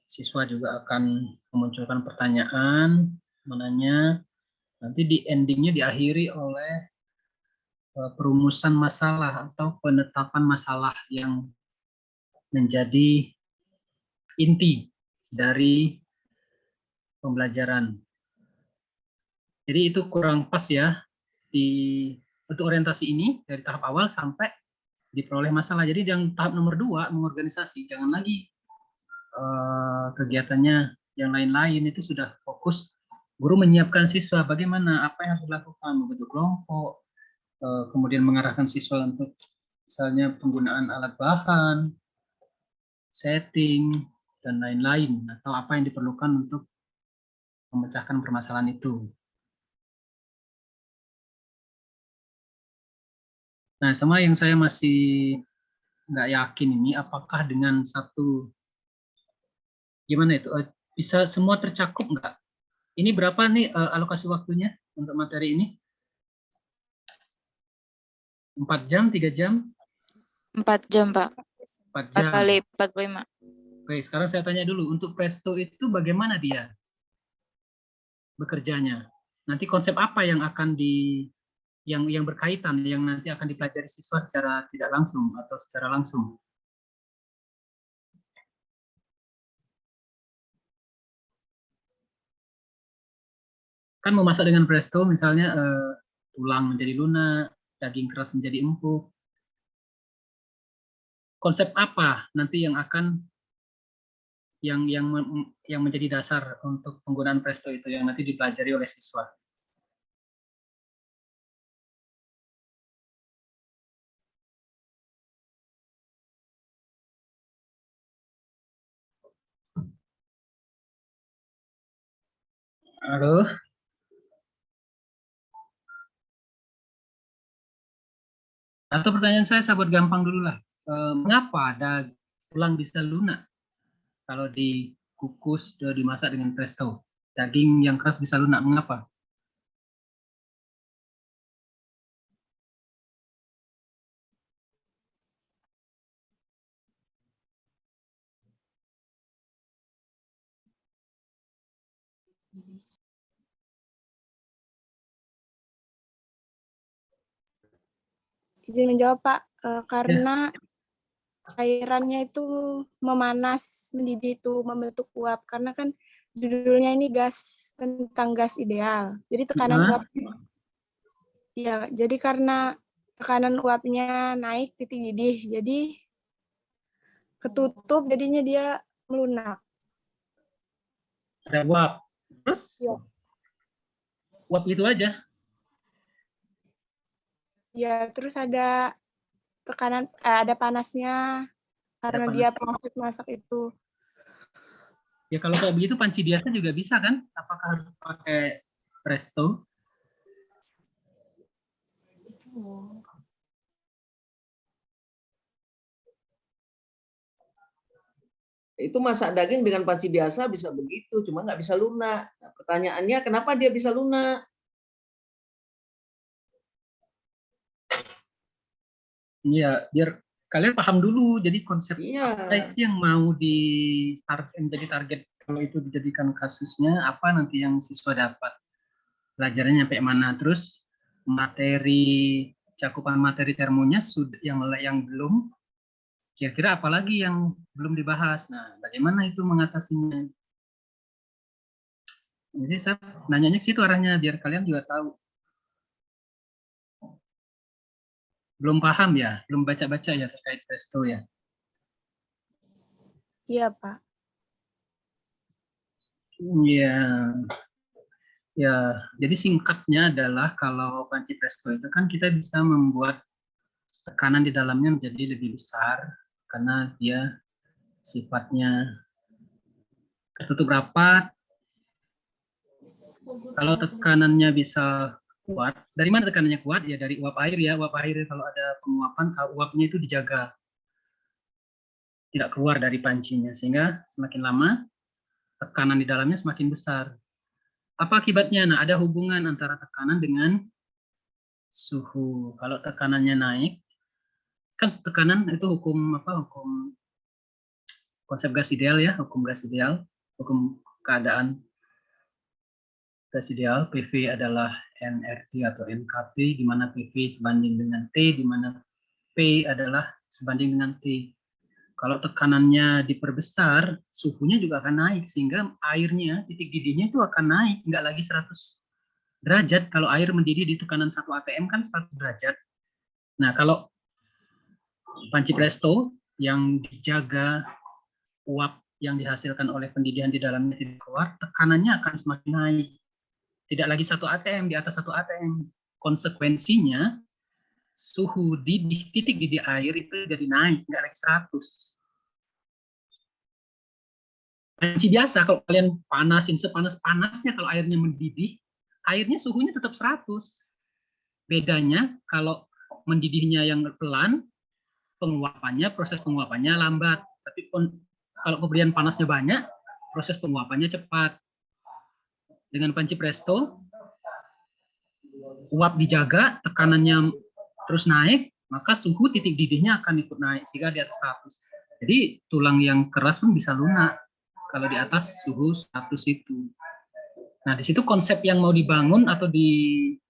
Speaker 2: siswa juga akan memunculkan pertanyaan, menanya. Nanti di endingnya diakhiri oleh perumusan masalah atau penetapan masalah yang menjadi inti dari pembelajaran. Jadi itu kurang pas ya untuk orientasi ini dari tahap awal sampai diperoleh masalah. Jadi yang tahap nomor 2 mengorganisasi, jangan lagi kegiatannya yang lain-lain, itu sudah fokus guru menyiapkan siswa bagaimana, apa yang harus dilakukan, membentuk kelompok, kemudian mengarahkan siswa untuk misalnya penggunaan alat bahan, setting, dan lain-lain, atau apa yang diperlukan untuk memecahkan permasalahan itu. Nah, sama yang saya masih nggak yakin ini, apakah dengan satu, gimana itu, bisa semua tercakup nggak? Ini berapa nih alokasi waktunya untuk materi ini? 4 jam, 3 jam?
Speaker 9: 4 jam, Pak.
Speaker 2: 4 jam.
Speaker 9: 4 kali 45.
Speaker 2: Oke, sekarang saya tanya dulu, untuk presto itu bagaimana dia bekerjanya? Nanti konsep apa yang akan yang berkaitan, yang nanti akan dipelajari siswa secara tidak langsung atau secara langsung? Kan memasak dengan presto misalnya tulang menjadi lunak, daging keras menjadi empuk. Konsep apa nanti yang akan yang menjadi dasar untuk penggunaan presto itu yang nanti dipelajari oleh siswa? Halo? Atau pertanyaan saya buat gampang dulu lah. Mengapa tulang bisa lunak kalau dikukus dan dimasak dengan presto? Daging yang keras bisa lunak, mengapa?
Speaker 8: Izin menjawab, Pak. Karena cairannya itu memanas, mendidih itu membentuk uap. Karena kan judulnya ini tentang gas ideal. Jadi tekanan uapnya, ya, jadi karena tekanan uapnya naik titik didih, jadi ketutup, jadinya dia melunak.
Speaker 2: Ada uap. Terus
Speaker 8: Ya.
Speaker 2: uap itu aja.
Speaker 8: Ya, terus ada tekanan, ada panasnya karena
Speaker 2: panas.
Speaker 8: dia proses masak itu.
Speaker 2: Ya kalau kayak begitu panci biasa juga bisa kan? Apakah harus pakai presto?
Speaker 6: Itu masak daging dengan panci biasa bisa begitu, cuma nggak bisa lunak. Nah, pertanyaannya kenapa dia bisa lunak?
Speaker 2: Iya, biar kalian paham dulu. Jadi konsep apa sih yang mau menjadi target kalau itu dijadikan kasusnya, apa nanti yang siswa dapat? Pelajarannya sampai mana? Terus materi, cakupan materi termonya sudah yang belum, kira-kira apalagi yang belum dibahas. Nah, bagaimana itu mengatasinya? Jadi saya nanyanya ke situ arahnya biar kalian juga tahu. Belum paham ya, belum baca-baca ya terkait presto ya.
Speaker 8: Iya, Pak.
Speaker 2: Iya. Ya, jadi singkatnya adalah kalau panci presto itu kan kita bisa membuat tekanan di dalamnya menjadi lebih besar karena dia sifatnya tertutup rapat. Kalau tekanannya bisa kuat, dari mana tekanannya kuat? Ya dari uap air ya. Uap air kalau ada penguapan, uapnya itu dijaga. Tidak keluar dari pancinya. Sehingga semakin lama, tekanan di dalamnya semakin besar. Apa akibatnya? Nah, ada hubungan antara tekanan dengan suhu. Kalau tekanannya naik, kan tekanan itu hukum konsep gas ideal ya, hukum gas ideal, hukum keadaan gas ideal. PV adalah nRT atau NKP, di mana PV sebanding dengan T, di mana P adalah sebanding dengan T. Kalau tekanannya diperbesar, suhunya juga akan naik, sehingga airnya, titik didihnya itu akan naik, nggak lagi 100 derajat. Kalau air mendidih di tekanan 1 atm kan 100 derajat. Nah, kalau panci presto yang dijaga uap yang dihasilkan oleh pendidihan di dalamnya tidak keluar, tekanannya akan semakin naik. Tidak lagi 1 atm, di atas 1 atm. Konsekuensinya, suhu didih, titik didih air itu jadi naik, nggak lagi 100. Panci biasa, kalau kalian panasin sepanas-panasnya, kalau airnya mendidih, airnya suhunya tetap 100. Bedanya, kalau mendidihnya yang pelan, proses penguapannya lambat. Tapi kalau pemberian panasnya banyak, proses penguapannya cepat. Dengan panci presto, uap dijaga, tekanannya terus naik, maka suhu titik didihnya akan ikut naik, sehingga di atas 100. Jadi tulang yang keras pun bisa lunak kalau di atas suhu 100 itu. Nah, di situ konsep yang mau dibangun atau dipelajari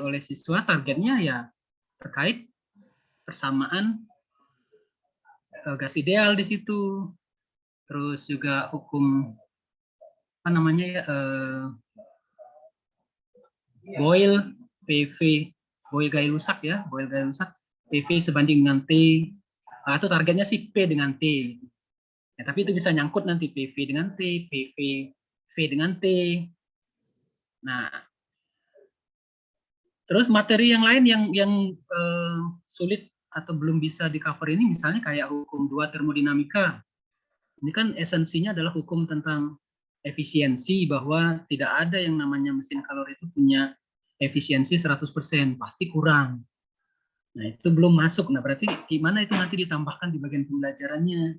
Speaker 2: oleh siswa, targetnya ya terkait persamaan gas ideal di situ. Terus juga hukum Boyle, PV, Boyle Gay-Lussac ya, Boyle Gay-Lussac, PV sebanding dengan T, atau targetnya sih P dengan T. Ya, tapi itu bisa nyangkut nanti PV dengan T, PV, V dengan T. Nah, terus materi yang lain yang sulit atau belum bisa di cover ini, misalnya kayak hukum 2 termodinamika. Ini kan esensinya adalah hukum tentang efisiensi, bahwa tidak ada yang namanya mesin kalori itu punya efisiensi 100%, pasti kurang. Nah, itu belum masuk. Nah, berarti gimana itu nanti ditambahkan di bagian pembelajarannya?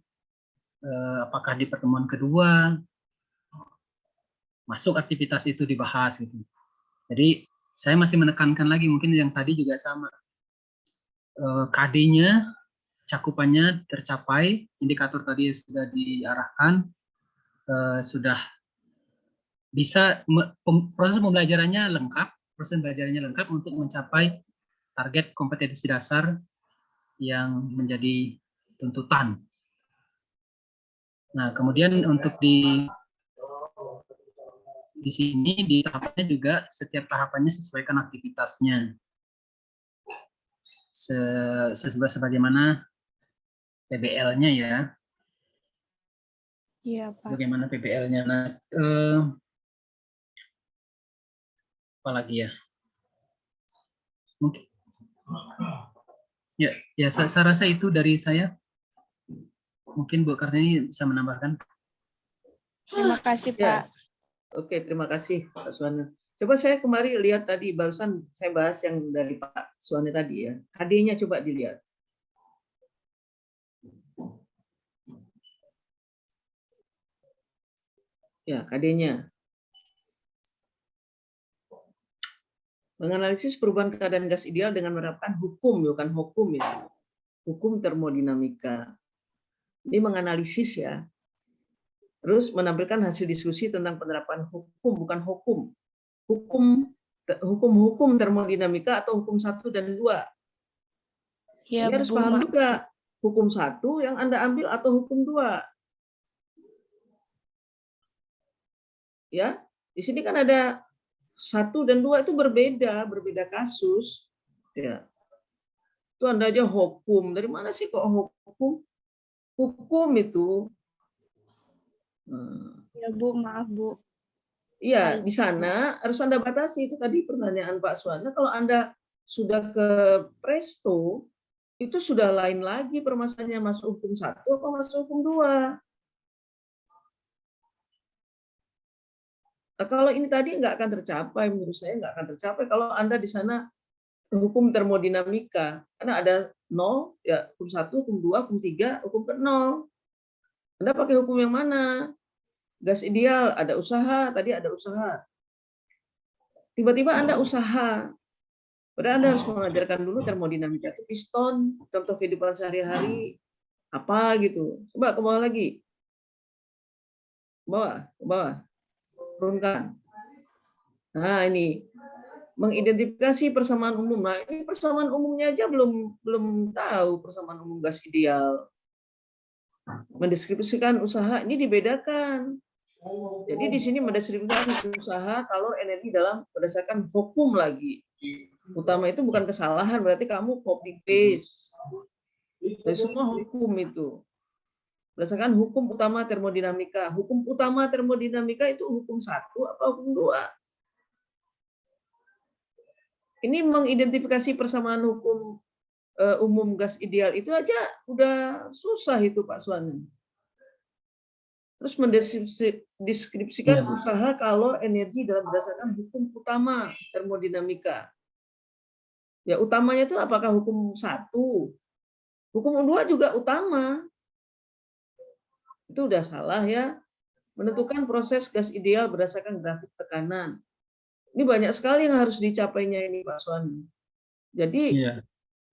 Speaker 2: Apakah di pertemuan kedua masuk aktivitas itu dibahas gitu. Jadi saya masih menekankan lagi, mungkin yang tadi juga sama. KD-nya, cakupannya tercapai, indikator tadi sudah diarahkan, sudah proses pembelajarannya lengkap untuk mencapai target kompetensi dasar yang menjadi tuntutan. Nah, kemudian untuk di sini di tahapnya juga setiap tahapannya sesuaikan aktivitasnya. Sebagaimana PBL-nya ya.
Speaker 8: Iya, Pak.
Speaker 2: Bagaimana PBL-nya. Nah, apalagi ya? Mungkin. Ya, saya rasa itu dari saya. Mungkin Bu Kartini bisa menambahkan.
Speaker 8: Terima kasih,
Speaker 6: Ya.
Speaker 8: Pak.
Speaker 6: Oke, terima kasih Pak Suwana. Coba saya kembali lihat tadi, barusan saya bahas yang dari Pak Suwana tadi ya. KD-nya coba dilihat. Ya, KD-nya. Menganalisis perubahan keadaan gas ideal dengan menerapkan hukum, bukan hukum ya. Hukum termodinamika. Ini menganalisis ya. Terus menampilkan hasil diskusi tentang penerapan hukum, bukan hukum. Hukum termodinamika atau hukum 1 dan 2.
Speaker 8: Ya,
Speaker 6: Ini harus
Speaker 8: Bu,
Speaker 6: paham juga. Hukum 1 yang Anda ambil atau hukum 2. Ya, di sini kan ada 1 dan 2 itu berbeda kasus. Ya. Itu Anda aja hukum. Dari mana sih kok hukum? Hukum itu.
Speaker 8: Ya, Bu, maaf, Bu.
Speaker 6: Iya, di sana harus Anda batasi. Itu tadi pertanyaan Pak Suwana. Kalau Anda sudah ke Presto, itu sudah lain lagi permasalahannya, masuk hukum 1 atau masuk hukum 2. Nah, kalau ini tadi nggak akan tercapai, menurut saya nggak akan tercapai kalau Anda di sana hukum termodinamika. Karena ada 0, ya hukum 1, hukum 2, hukum 3, hukum ke 0. Anda pakai hukum yang mana? Gas ideal, ada usaha, tadi ada usaha. Tiba-tiba Anda usaha. Padahal Anda harus mengajarkan dulu termodinamika itu piston, contoh kehidupan sehari-hari, apa gitu. Coba ke bawah lagi. Ke bawah. Turunkan. Nah, ini mengidentifikasi persamaan umum. Nah, ini persamaan umumnya aja belum tahu persamaan umum gas ideal. Mendeskripsikan usaha ini dibedakan. Jadi di sini mendeskripsikan usaha kalau energi dalam berdasarkan hukum lagi. Utama itu bukan kesalahan, berarti kamu copy paste. Dari semua hukum itu. Berdasarkan hukum utama termodinamika. Hukum utama termodinamika itu hukum 1 atau hukum 2. Ini mengidentifikasi persamaan hukum umum gas ideal itu aja udah susah itu Pak Suwana. Terus mendeskripsikan usaha kalau energi dalam berdasarkan hukum utama termodinamika. Ya utamanya itu apakah hukum 1? Hukum 2 juga utama. Itu udah salah ya. Menentukan proses gas ideal berdasarkan grafik tekanan. Ini banyak sekali yang harus dicapainya ini Pak Suwana. Jadi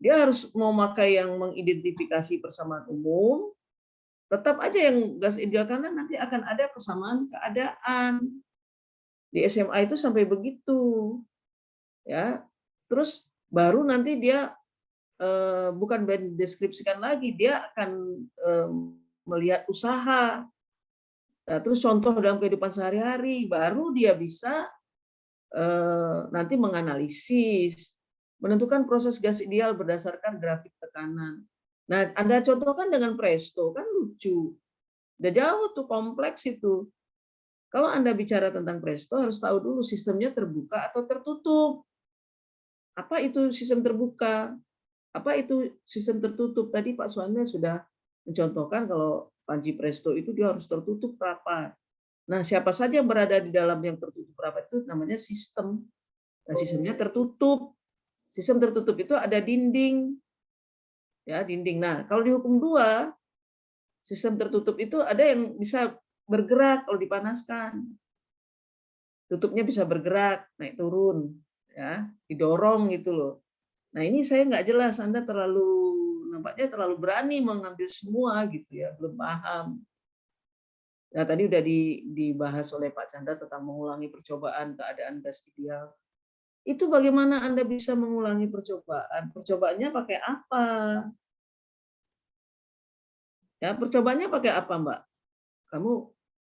Speaker 6: dia harus mau pakai yang mengidentifikasi persamaan umum, tetap aja yang gas ideal karena nanti akan ada kesamaan keadaan. Di SMA itu sampai begitu. Ya. Terus baru nanti dia bukan mendeskripsikan lagi, dia akan melihat usaha. Nah, terus contoh dalam kehidupan sehari-hari, baru dia bisa nanti menganalisis, menentukan proses gas ideal berdasarkan grafik tekanan. Nah, Anda contohkan dengan Presto, kan lucu. Udah jauh tuh, kompleks itu. Kalau Anda bicara tentang Presto, harus tahu dulu sistemnya terbuka atau tertutup. Apa itu sistem terbuka? Apa itu sistem tertutup? Tadi Pak Suwana sudah mencontohkan kalau panci Presto itu dia harus tertutup rapat. Nah, siapa saja yang berada di dalam yang tertutup rapat itu namanya sistem. Nah, sistemnya tertutup. Sistem tertutup itu ada dinding. Ya, dinding. Nah, kalau di hukum 2, sistem tertutup itu ada yang bisa bergerak kalau dipanaskan. Tutupnya bisa bergerak, naik turun, ya, didorong gitu loh. Nah, ini saya nggak jelas, Anda nampaknya terlalu berani mengambil semua gitu ya, belum paham. Nah, tadi udah dibahas oleh Pak Chandra tentang mengulangi percobaan keadaan gas ideal. Itu bagaimana Anda bisa mengulangi percobaan? Percobaannya pakai apa? Ya, percobaannya pakai apa, Mbak? Kamu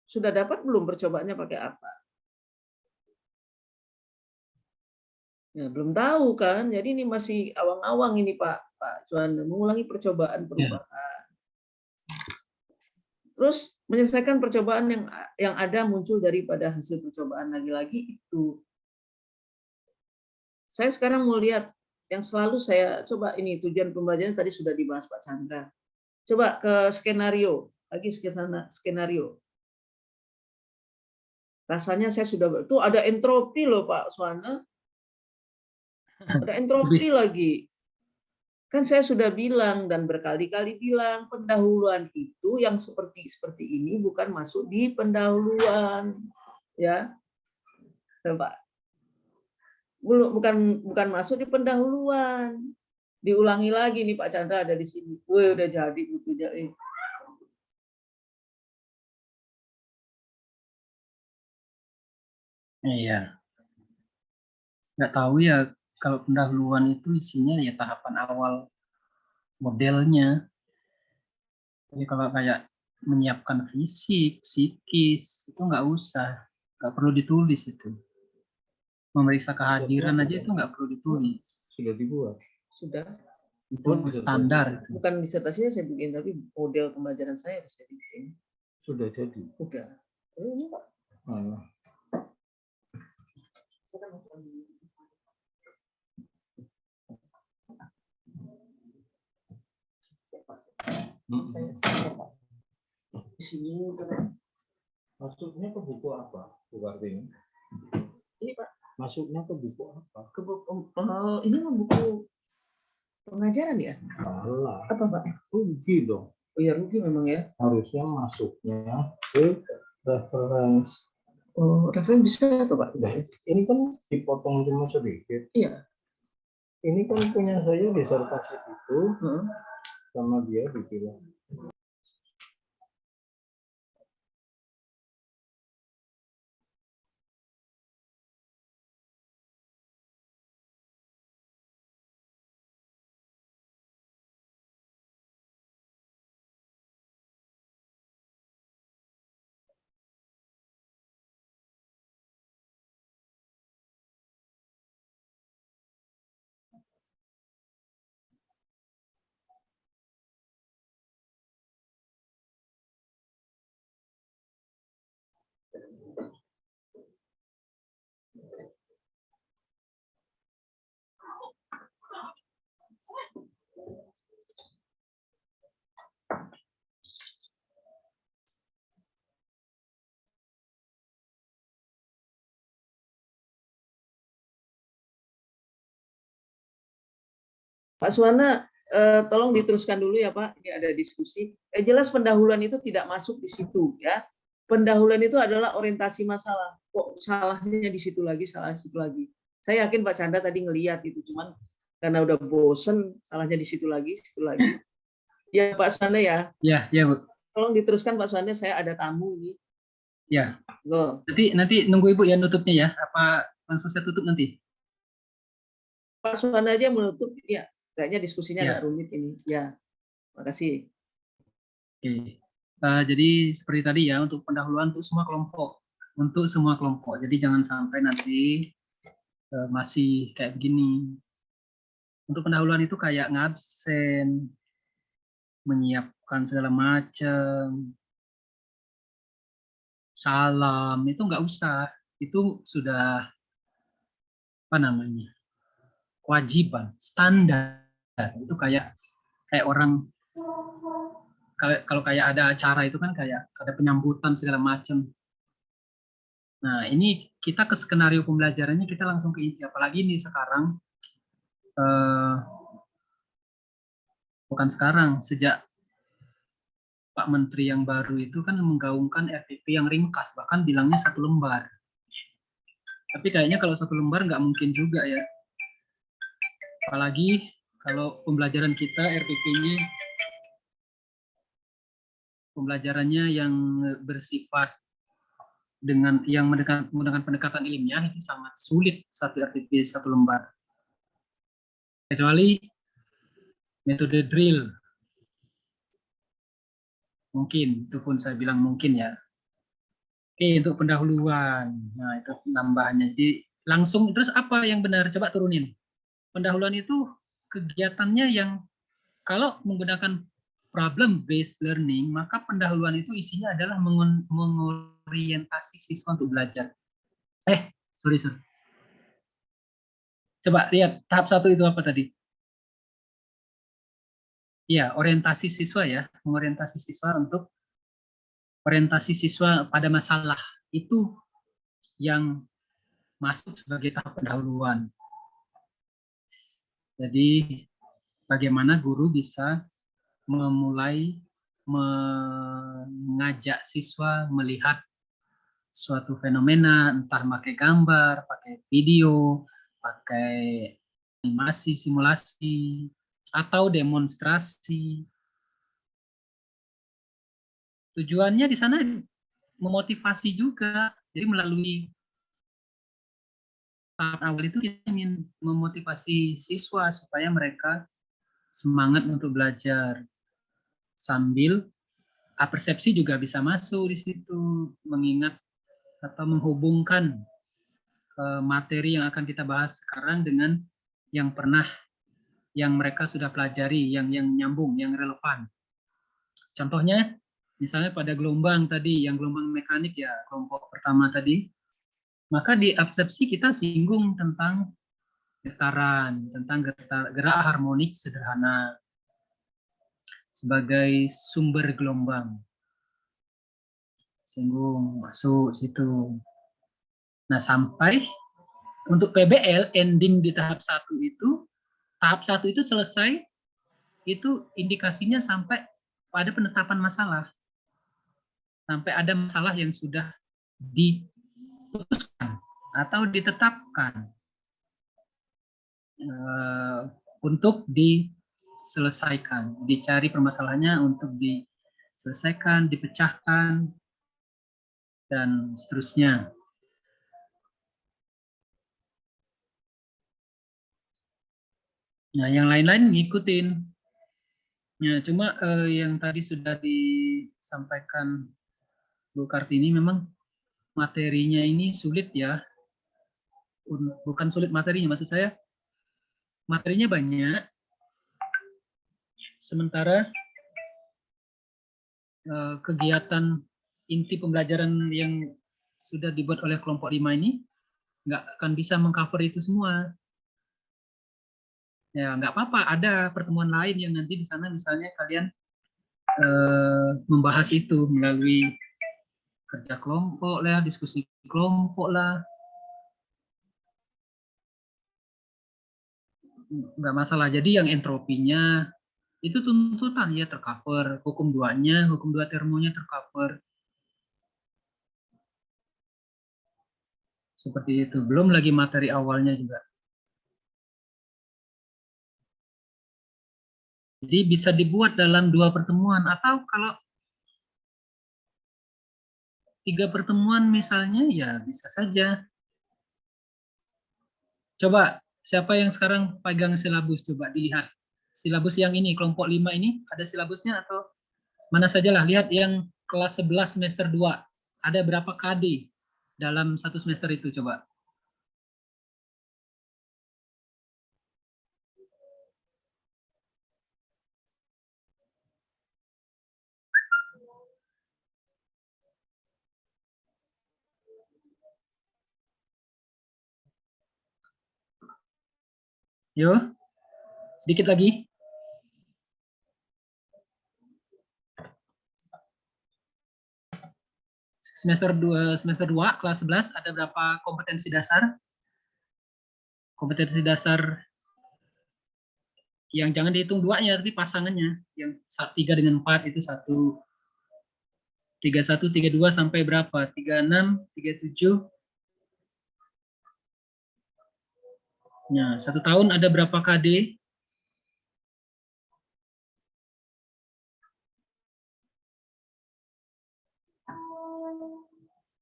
Speaker 6: sudah dapat belum percobaannya pakai apa? Ya, belum tahu kan? Jadi ini masih awang-awang ini Pak Juanda, mengulangi percobaan perubahan. Terus menyelesaikan percobaan yang ada muncul daripada hasil percobaan. Lagi-lagi itu. Saya sekarang mau lihat yang selalu saya coba ini tujuan pembelajaran tadi sudah dibahas Pak Chandra. Coba ke skenario, lagi skenario. Rasanya saya sudah itu ada entropi loh Pak Suwana. Ada entropi lagi. Kan saya sudah bilang dan berkali-kali bilang pendahuluan itu yang seperti ini bukan masuk di pendahuluan, ya, Pak. Bukan masuk di pendahuluan. Diulangi lagi nih Pak Chandra ada di sini. Wih, udah jadi bukunya.
Speaker 2: Iya. Nggak tahu ya kalau pendahuluan itu isinya ya tahapan awal modelnya. Jadi kalau kayak menyiapkan fisik, psikis, itu nggak usah. Nggak perlu ditulis itu. Memeriksa kehadiran aja itu nggak perlu ditulis.
Speaker 6: Sudah dibuat. Sudah.
Speaker 2: Itu standar.
Speaker 6: Bukan disertasinya saya bikin, tapi model pembelajaran saya harus saya bikin.
Speaker 11: Sudah jadi.
Speaker 6: Udah. Ini Pak. Di sini
Speaker 11: masuknya ke buku apa, Bu Kartini?
Speaker 6: Ini Pak.
Speaker 11: Masuknya ke buku apa?
Speaker 6: Ke buku, ini mah buku pengajaran ya?
Speaker 11: Salah.
Speaker 6: Apa Pak?
Speaker 11: Rugi dong.
Speaker 6: Oh ya rugi memang ya.
Speaker 11: Harusnya masuknya ke reference.
Speaker 6: Oh, reference bisa tuh Pak?
Speaker 11: Ini kan dipotong cuma sedikit.
Speaker 6: Iya.
Speaker 11: Ini kan punya saya disertasi itu sama dia dibilang.
Speaker 6: Pak Suwana, tolong diteruskan dulu ya Pak. Ini ada diskusi. Jelas pendahuluan itu tidak masuk di situ ya. Pendahuluan itu adalah orientasi masalah. Kok salahnya di situ lagi, salah di situ lagi. Saya yakin Pak Chandra tadi ngelihat itu, cuman karena udah bosen, salahnya di situ lagi, situ lagi. Ya Pak Suwana ya.
Speaker 2: Ya, ya Bu.
Speaker 6: Tolong diteruskan Pak Suwana, saya ada tamu ini.
Speaker 2: Ya.
Speaker 6: Go.
Speaker 2: Nanti nunggu Ibu ya nutupnya ya. Apa langsung saya tutup nanti?
Speaker 6: Pak Suwana aja menutup ya. Kayaknya diskusinya agak rumit ini. Ya, makasih.
Speaker 2: Oke. Jadi seperti tadi ya, untuk pendahuluan untuk semua kelompok. Untuk semua kelompok. Jadi jangan sampai nanti masih kayak begini. Untuk pendahuluan itu kayak ngabsen, menyiapkan segala macam, salam, itu nggak usah. Itu sudah, apa namanya, kewajiban, standar. Itu kayak orang kalau kayak ada acara itu kan kayak ada penyambutan segala macam. Nah ini kita ke skenario pembelajarannya kita langsung ke inti, apalagi nih sekarang bukan sekarang, sejak Pak Menteri yang baru itu kan menggaungkan RPP yang ringkas, bahkan bilangnya 1 lembar. Tapi kayaknya kalau 1 lembar nggak mungkin juga ya. Apalagi kalau pembelajaran kita RPP-nya pembelajarannya yang bersifat dengan yang menggunakan pendekatan ilmiah itu sangat sulit satu RTP satu lembar. Kecuali metode drill. Mungkin, itu pun saya bilang mungkin ya. Oke, untuk pendahuluan. Nah, itu nambahannya. Jadi langsung terus apa yang benar? Coba turunin. Pendahuluan itu kegiatannya yang kalau menggunakan problem based learning, maka pendahuluan itu isinya adalah mengorientasi siswa untuk belajar. Sorry. Coba lihat tahap 1 itu apa tadi? Ya, orientasi siswa ya, mengorientasi siswa untuk orientasi siswa pada masalah itu yang masuk sebagai tahap pendahuluan. Jadi bagaimana guru bisa memulai mengajak siswa melihat suatu fenomena, entah pakai gambar, pakai video, pakai animasi, simulasi, atau demonstrasi. Tujuannya di sana memotivasi juga. Jadi melalui tahap awal itu kita ingin memotivasi siswa supaya mereka semangat untuk belajar. Sambil persepsi juga bisa masuk di situ, mengingat atau menghubungkan materi yang akan kita bahas sekarang dengan yang mereka sudah pelajari, yang nyambung, yang relevan. Contohnya, misalnya pada gelombang tadi, yang gelombang mekanik ya, kelompok pertama tadi, maka di absepsi kita singgung tentang getaran, tentang gerak harmonik sederhana sebagai sumber gelombang. Singgung, masuk situ. Nah, sampai untuk PBL, ending di tahap 1 itu, tahap 1 itu selesai, itu indikasinya sampai pada penetapan masalah. Sampai ada masalah yang sudah diputuskan atau ditetapkan untuk diselesaikan, dicari permasalahannya untuk diselesaikan, dipecahkan, dan seterusnya. Nah, yang lain-lain ngikutin. Ya, cuma yang tadi sudah disampaikan Bu Kartini, memang materinya ini sulit ya. Bukan sulit materinya, maksud saya materinya banyak. Sementara kegiatan inti pembelajaran yang sudah dibuat oleh kelompok 5 ini nggak akan bisa mengcover itu semua. Ya, nggak apa-apa, ada pertemuan lain yang nanti di sana misalnya kalian membahas itu melalui kerja kelompok lah, diskusi kelompok lah. Nggak masalah. Jadi yang entropinya itu tuntutan ya tercover, hukum 2-nya, hukum 2 termonya tercover. Seperti itu. Belum lagi materi awalnya juga. Jadi bisa dibuat dalam 2 pertemuan, atau kalau 3 pertemuan misalnya, ya bisa saja. Coba, siapa yang sekarang pegang silabus? Coba dilihat. Silabus yang ini, kelompok 5 ini, ada silabusnya atau mana sajalah. Lihat yang kelas 11 semester 2. Ada berapa KD dalam 1 semester itu, coba. Yo, sedikit lagi. Semester 2 kelas 11 ada berapa kompetensi dasar? Kompetensi dasar yang jangan dihitung 2-nya, tapi pasangannya. Yang 3 dengan 4 itu 1, 31, 32 sampai berapa? 36, 37. Nah, 1 tahun ada berapa KD?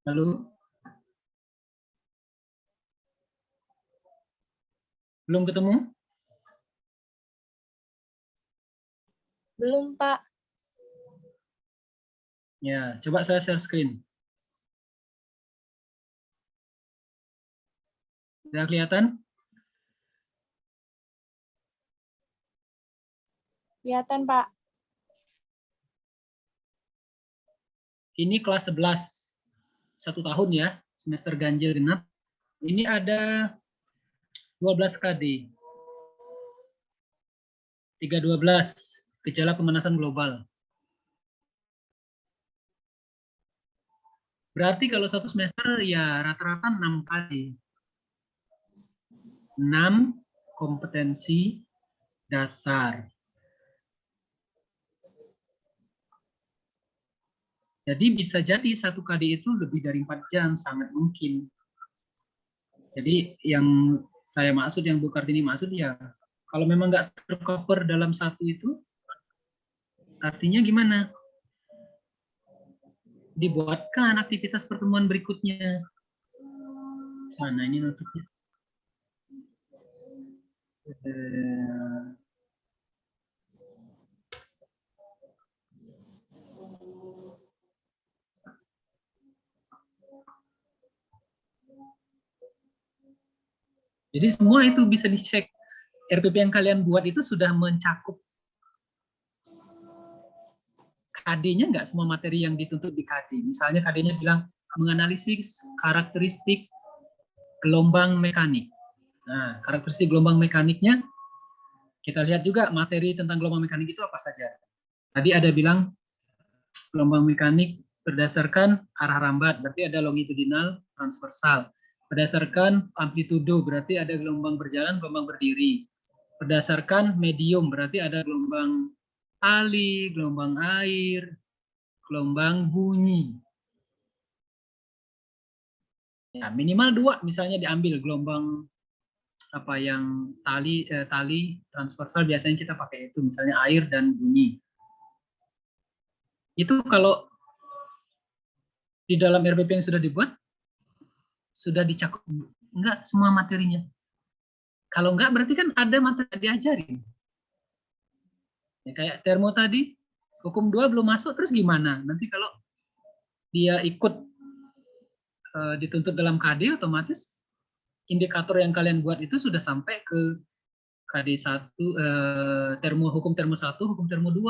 Speaker 2: Lalu belum ketemu?
Speaker 8: Belum, Pak.
Speaker 2: Ya, coba saya share screen. Sudah kelihatan?
Speaker 8: Kelihatan, Pak.
Speaker 2: Ini kelas 11. 1 tahun ya, semester ganjil genap. Ini ada 12 KD. 312, gejala pemanasan global. Berarti kalau 1 semester ya rata-rata 6 KD. 6 kompetensi dasar. Jadi bisa jadi 1 KD itu lebih dari 4 jam, sangat mungkin. Jadi yang saya maksud, yang Bu Kartini maksud ya, kalau memang nggak tercover dalam 1 itu, artinya gimana? Dibuatkan aktivitas pertemuan berikutnya. Mana ini notifnya? Jadi semua itu bisa dicek. RPP yang kalian buat itu sudah mencakup KD-nya nggak, semua materi yang dituntut di KD. Misalnya KD-nya bilang menganalisis karakteristik gelombang mekanik. Nah, karakteristik gelombang mekaniknya, kita lihat juga materi tentang gelombang mekanik itu apa saja. Tadi ada bilang gelombang mekanik berdasarkan arah rambat, berarti ada longitudinal, transversal. Berdasarkan amplitudo, berarti ada gelombang berjalan, gelombang berdiri. Berdasarkan medium, berarti ada gelombang tali, gelombang air, gelombang bunyi. Ya, minimal 2 misalnya diambil gelombang apa yang tali transversal, biasanya kita pakai itu, misalnya air dan bunyi. Itu kalau di dalam RPP yang sudah dibuat, sudah dicakup enggak semua materinya? Kalau enggak berarti kan ada materi diajarin. Ya, kayak termo tadi, hukum 2 belum masuk, terus gimana? Nanti kalau dia ikut dituntut dalam KD, otomatis indikator yang kalian buat itu sudah sampai ke KD 1, hukum termo 1, hukum termo 2.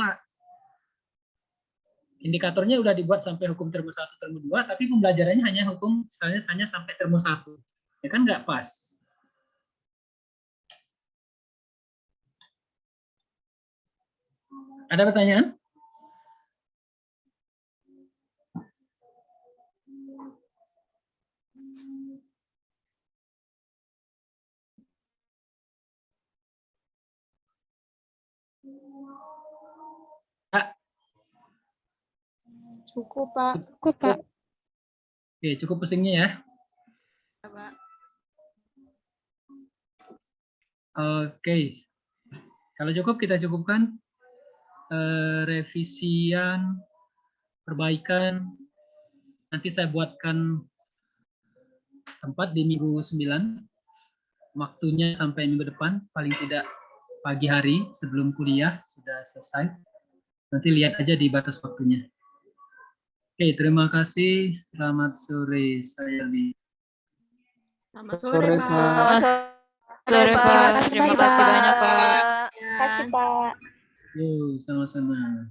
Speaker 2: Indikatornya udah dibuat sampai hukum termo 1, termo 2, tapi pembelajarannya hanya hukum, misalnya hanya sampai termo 1. Ya kan nggak pas. Ada pertanyaan?
Speaker 8: Cukup, Pak.
Speaker 3: Cukup, Pak.
Speaker 2: Oke, cukup pusingnya ya. Oke, kalau cukup kita cukupkan. Revisian, perbaikan, nanti saya buatkan tempat di minggu 9, waktunya sampai minggu depan, paling tidak pagi hari sebelum kuliah sudah selesai. Nanti lihat aja di batas waktunya. Oke, terima kasih. Selamat sore, saya Li.
Speaker 6: Selamat sore, Pak.
Speaker 9: Selamat sore, Pak. Terima kasih banyak, Pak.
Speaker 3: Terima kasih, Pak.
Speaker 2: Yo, sama-sama.